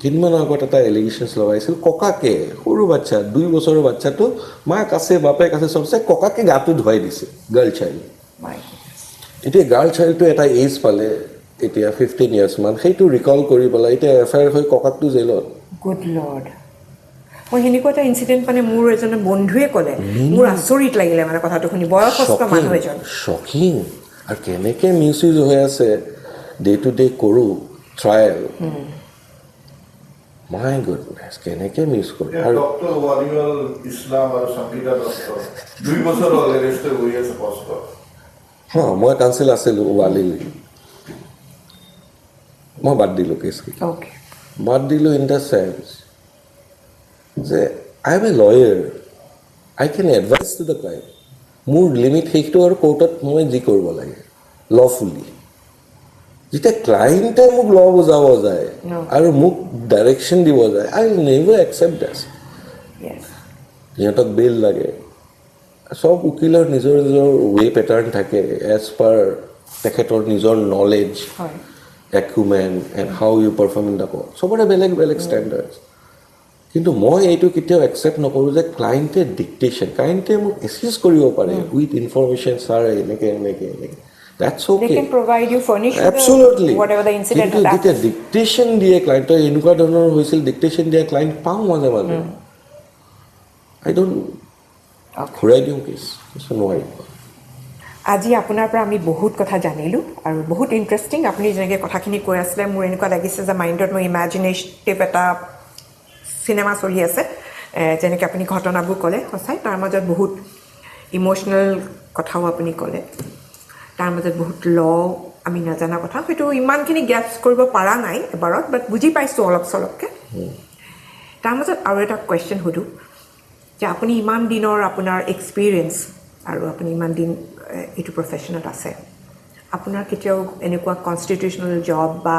কেইদিনমান আগত এটা এলিগেশ্যনছ লগাইছিল ককাকে সৰু বাচ্চা 2 বছৰৰ বাচ্চাটো মাক আছে বাপেক আছে চবচে ককাকে গাটো ধুৱাই দিছে গাৰ্ল চাইল্ড এতিয়া গাৰ্ল চাইল্ডটো এটা এজ পালে এতিয়া 15 ইয়াৰ্ছ মান সেইটো ৰিকল কৰি পেলাই এতিয়া এফআইআৰ হৈ ককাকটো জেলত গুড লৰ্ড মই সেনেকুৱা এটা ইনচিডেণ্ট মানে মোৰ এজনে বন্ধুৱে ক'লে মোৰ আচৰিত লাগিলে মানে কথাটো শুনি বয়সস্থ মানুহ এজন শ্বকিং আৰু কেনেকৈ মিছ ইউজ হৈ আছে ডে টু ডে কৰোঁ ট্ৰায়েল মাই গুডনেছ কেনেকৈ মিছ কৰোঁ আৰু ডক্টৰ ৱালিউল ইছলাম আৰু সংগীতা দত্ত 2 বছৰ হ'ল এৰেষ্ট হৈ আছে পষ্ট মই কাউন্সিল আছিলোঁ ৱালিলি মই বাদ দিলোঁ কেছ অ'কে বাদ দিলোঁ ইন দ্য চেন্স যে I am a lawyer I can advise to the client মোৰ লিমিট শেষটো আৰু কোৰ্টত মই যি কৰিব লাগে লফুলি যেতিয়া ক্লাইণ্টে মোক ল বুজাব যায় আৰু মোক ডাইৰেকশ্যন দিব যায় আই নেভাৰ একচেপ্ট দেট সিহঁতক বিল লাগে চব উকিলৰ নিজৰ নিজৰ ৱে পেটাৰ্ণ থাকে এজ পাৰ তেখেতৰ নিজৰ knowledge acumen and how you perform in the court. চবৰে বেলেগ বেলেগ ষ্টেণ্ডাৰ্ডছ কিন্তু মই এইটো কেতিয়াও একচেপ্ট নকৰোঁ যে ক্লাইণ্টে ডিক্টেশ্যন ক্লাইণ্টে মোক এচিষ্ট কৰিব পাৰে উইথ ইনফৰমেশ্যন ছাৰ এনেকৈ that's okay. They can provide you furnish absolutely whatever the incident কিন্তু যেতিয়া ডিক্টেশ্যন দিয়ে ক্লাইণ্টৰ এনেকুৱা ধৰণৰ হৈছিল ডিক্টেশ্যন দিয়া ক্লাইণ্ট পাওঁ মাজে মাজে আই ডোণ্ট ঘূৰাই দিওঁ কেছ নোৱাৰিম আজি আপোনাৰ পৰা আমি বহুত কথা জানিলোঁ আৰু বহুত ইণ্টাৰেষ্টিং আপুনি যেনেকৈ কথাখিনি কৈ আছিলে মোৰ এনেকুৱা লাগিছে যে মাইণ্ডত মোৰ ইমেজিনেটিভ এটা চিনেমা চলি আছে যেনেকৈ আপুনি ঘটনাবোৰ ক'লে সঁচাই তাৰ মাজত বহুত ইম'চনেল কথাও আপুনি ক'লে তাৰ মাজত বহুত ল আমি নাজানা কথা হয়তো ইমানখিনি গ্ৰেছ কৰিব পৰা নাই এবাৰত বাট বুজি পাইছোঁ অলপ চলপকৈ তাৰ মাজত আৰু এটা কুৱেশ্যন সোধোঁ যে আপুনি ইমান দিনৰ আপোনাৰ এক্সপিৰিয়েঞ্চ আৰু আপুনি ইমান দিন এইটো প্ৰফেশ্যনত আছে আপোনাৰ কেতিয়াও এনেকুৱা কনষ্টিটিউশ্যনেল জব বা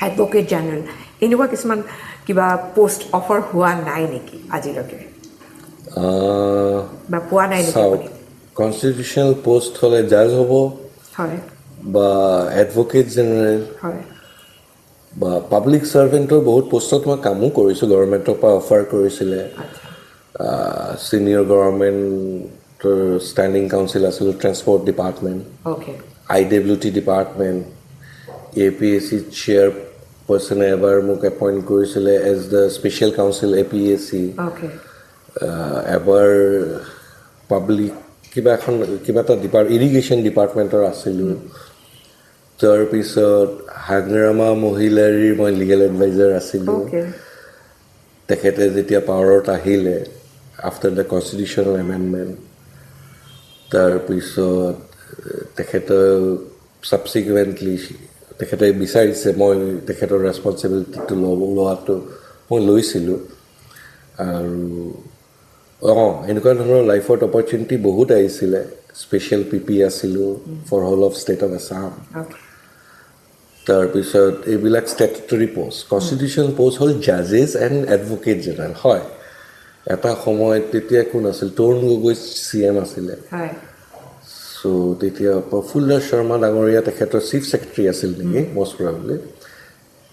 এডভকেট জেনেৰেল এনেকুৱা কিছুমান কিবা পোষ্ট অফাৰ হোৱা নাই নেকি আজিলৈকে বা পোৱা নাই নেকি কনষ্টিটিউশ্যনেল পোষ্ট হ'লে জাজ হ'ব হয় বা এডভকেট জেনেৰেল হয় বা পাব্লিক ছাৰ্ভেণ্টৰ বহুত পোষ্টত মই কামো কৰিছোঁ গভৰ্ণমেণ্টৰ পৰা অফাৰ কৰিছিলে ছিনিয়ৰ গভৰ্ণমেণ্টৰ ষ্টেণ্ডিং কাউন্সিল আছিলোঁ transport department IWT department APSC চেয়াৰ পাৰ্চনে এবাৰ মোক এপইণ্ট কৰিছিলে as the special council APSC এবাৰ পাব্লিক কিবা এটা ইৰিগেশ্যন ডিপাৰ্টমেণ্টৰ আছিলোঁ তাৰপিছত হাংৰামা মহিলাৰীৰ মই লিগেল এডভাইজাৰ আছিলোঁ তেখেতে যেতিয়া পাৱাৰত আহিলে আফটাৰ দ্য কনষ্টিটিউশ্যনেল এমেণ্ডমেণ্ট তাৰপিছত তেখেতে ছাবচিকুৱেণ্টলি তেখেতে বিচাৰিছে মই তেখেতৰ ৰেছপনচিবিলিটিটো লোৱাটো মই লৈছিলোঁ আৰু এনেকুৱা ধৰণৰ লাইফত অপৰচুনিটি বহুত আহিছিলে স্পেচিয়েল PP আছিলোঁ for whole of state of Assam তাৰপিছত এইবিলাক ষ্টেটুটৰী পষ্ট কনষ্টিটিউশ্যনেল পষ্ট হ'ল জাজেছ এণ্ড এডভকেট জেনেৰেল হয় এটা সময়ত তেতিয়া কোন আছিল তৰুণ গগৈ CM আছিলে চ' তেতিয়া প্ৰফুল্ল শৰ্মা ডাঙৰীয়া তেখেতৰ চিফ ছেক্ৰেটাৰী আছিল নেকি মষ্ট প্ৰবেবলি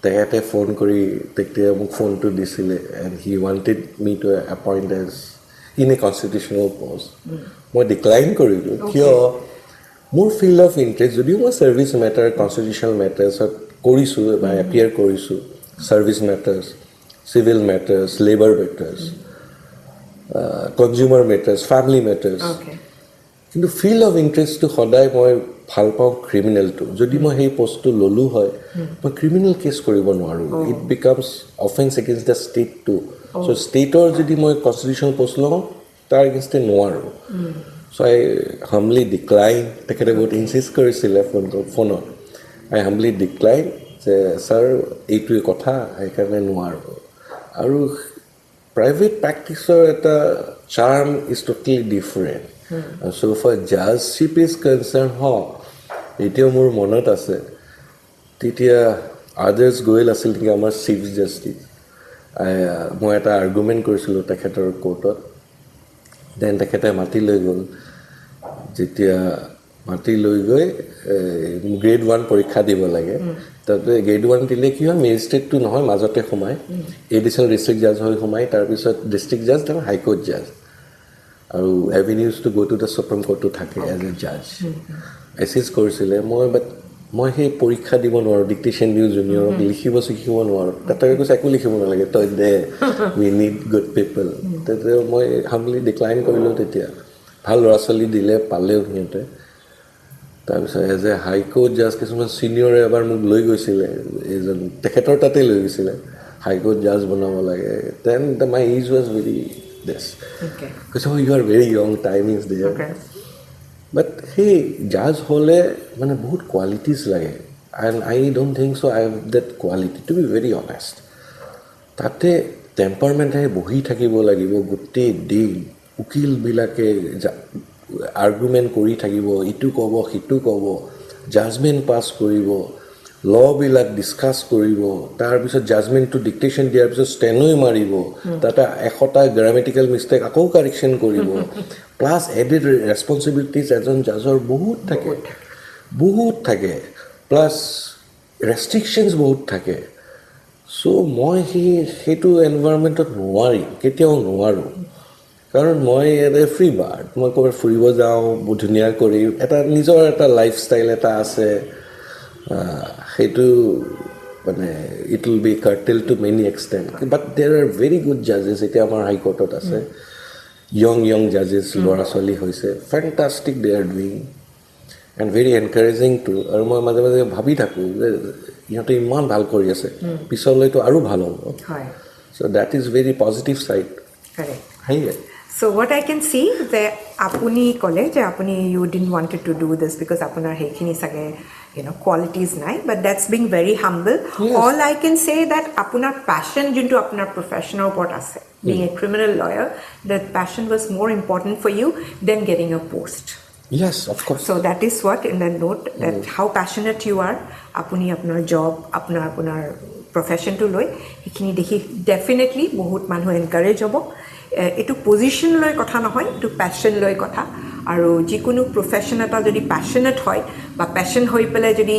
তেখেতে ফোন কৰি তেতিয়া মোক ফোনটো দিছিলে and he wanted me to appoint as in a constitutional post মই ডিক্লাইন কৰিলোঁ কিয় মোৰ ফিল্ড অফ ইণ্টাৰেষ্ট যদিও মই ছাৰ্ভিচ মেটাৰ কনষ্টিটিউশ্যনেল মেটাৰ্ছত কৰিছোঁ বা এপিয়াৰ কৰিছোঁ service matters, civil matters, labor matters, consumer matters, family matters. Okay. কিন্তু ফিল্ড অফ ইণ্টাৰেষ্টটো সদায় মই ভাল পাওঁ ক্ৰিমিনেলটো যদি মই সেই পষ্টটো ল'লোঁ হয় মই ক্ৰিমিনেল কেছ কৰিব নোৱাৰোঁ it becomes offence against the ষ্টেটটো চ' ষ্টেটৰ যদি মই কনষ্টিটিউশ্যনেল পষ্ট লওঁ তাৰ এগেইনষ্টে নোৱাৰোঁ চ' আই হামলি ডিক্লাইন তেখেতে বহুত ইনচিষ্ট কৰিছিলে ফোনত আই হামলি ডিক্লাইন যে ছাৰ এইটোৱে কথা সেইকাৰণে নোৱাৰোঁ আৰু প্ৰাইভেট প্ৰেক্টিছৰ এটা charm is totally different so far judgeship is concerned এতিয়াও মোৰ মনত আছে তেতিয়া আদাৰ্ছ গোৱেল আছিল নেকি আমাৰ চিফ জাষ্টিছ মই এটা আৰ্গুমেণ্ট কৰিছিলোঁ তেখেতৰ কোৰ্টত দেন তেখেতে মাতি লৈ গ'ল যেতিয়া মাতি লৈ গৈ গ্ৰেড 1 পৰীক্ষা দিব লাগে তাতে গ্ৰেড 1 দিলে কি হয় মেজিষ্ট্ৰেটটো নহয় মাজতে সোমায় এডিশ্যনেল ডিষ্ট্ৰিক্ট জাজ হৈ সোমায় তাৰপিছত ডিষ্ট্ৰিক্ট জাজ তাৰ হাইকোৰ্ট জাজ আৰু এভিনিউজ টু গ' টু দ্য সুপ্ৰিম কোৰ্টটো থাকে এজ এ জাজ এচিষ্ট কৰিছিলে মই সেই পৰীক্ষা দিব নোৱাৰোঁ ডিক্টেশ্যন দিওঁ জুনিয়ৰক লিখিব শিকিব নোৱাৰোঁ তাতে কৈছে একো লিখিব নালাগে তই দে উই নিড গুড পিপল তেতিয়া মই হামলি ডিক্লাইন কৰিলোঁ তেতিয়া ভাল ল'ৰা ছোৱালী দিলে পালেও সিহঁতে তাৰপিছত এজ এ হাইকোৰ্ট জাজ কিছুমান ছিনিয়ৰে এবাৰ মোক লৈ গৈছিলে এজন তেখেতৰ তাতে লৈ গৈছিলে হাইকোৰ্ট জাজ বনাব লাগে then my is was very this because you are very young time is there but hey judge hole mane bahut qualities lage and I don't think so I have that quality to be very honest tate temperament hai bohi thakibo lagibo gutte din ukil bilake argument kori thakibo itu kobo hitu kobo judgment pass koribo law বিলাক ডিছকাছ কৰিব তাৰপিছত জাজমেণ্টটো ডিক্টেশ্যন দিয়াৰ পিছত ষ্টেনই মাৰিব তাতে 100টা গ্ৰামেটিকেল মিষ্টেক আকৌ কাৰেকশ্যন কৰিব প্লাছ এডেড ৰেছপনচিবিলিটিজ এজন জাজৰ বহুত থাকে প্লাছ ৰেষ্ট্ৰিকশ্যনছ বহুত থাকে চ' মই সেইটো এনভাইৰনমেণ্টত কেতিয়াও নোৱাৰোঁ কাৰণ মই এটা ফ্ৰী বাৰ্ড মই ক'ৰবাত ফুৰিব যাওঁ ধুনীয়া কৰি এটা নিজৰ এটা লাইফষ্টাইল এটা আছে সেইটো মানে it will be cartel to many extent but there are very good জাজেছ এতিয়া আমাৰ হাইকোৰ্টত আছে য়ং জাজেছ ল'ৰা ছোৱালী হৈছে fantastic they are doing and very encouraging to আৰু মই মাজে মাজে ভাবি থাকোঁ যে ইহঁতে ইমান ভাল কৰি আছে পিছলৈতো আৰু ভাল হ'ব so' that is very positive side সেয়ে So what I can see that apuni kole je apuni you didn't wanted to do this because apunar hekhini sage qualities nai but that's being very humble all I can say that apunar passion jintu apunar professional part ase being a criminal lawyer that passion was more important for you than getting a post yes of course so that is what in the note that how passionate you are apuni apunar job apunar profession to loi hekhini dekhi definitely bahut manu encourage hobo এইটো পজিশ্যন লৈ কথা নহয় এইটো পেশ্যন লৈ কথা আৰু যিকোনো প্ৰফেশ্যন এটা যদি পেশ্যনেট হয় বা পেশ্যন হৈ পেলাই যদি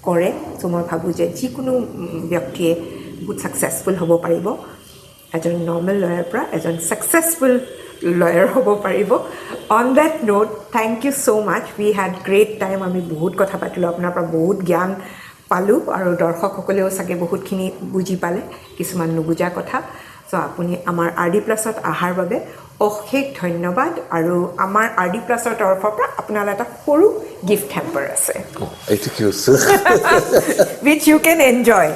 কৰে চ' মই ভাবোঁ যে যিকোনো ব্যক্তিয়ে বহুত ছাকচেছফুল হ'ব পাৰিব এজন নৰ্মেল লয়াৰৰ পৰা এজন ছাকচেছফুল লয়াৰ হ'ব পাৰিব on that note thank you so' much we had great time আমি বহুত কথা পাতিলোঁ আপোনাৰ পৰা বহুত জ্ঞান পালোঁ আৰু দৰ্শকসকলেও চাগে বহুতখিনি বুজি পালে কিছুমান নুবুজা কথা চ' আপুনি আমাৰ RDPlusত অহাৰ বাবে অশেষ ধন্যবাদ আৰু আমাৰ RDPlusৰ তৰফৰ পৰা আপোনালৈ এটা সৰু গিফ্ট হেম্পাৰ আছে which you can enjoy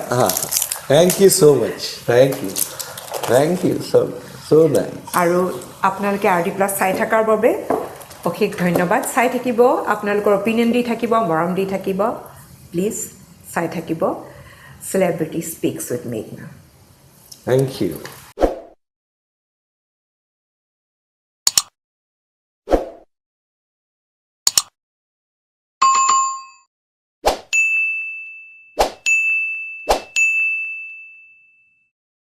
thank you so much thank you so nice আৰু আপোনালোকে RDPlus চাই থকাৰ বাবে অশেষ ধন্যবাদ চাই থাকিব আপোনালোকৰ অপিনিয়ন দি থাকিব মৰম দি থাকিব প্লিজ চাই থাকিব Celebrity Speaks with Meghna thank you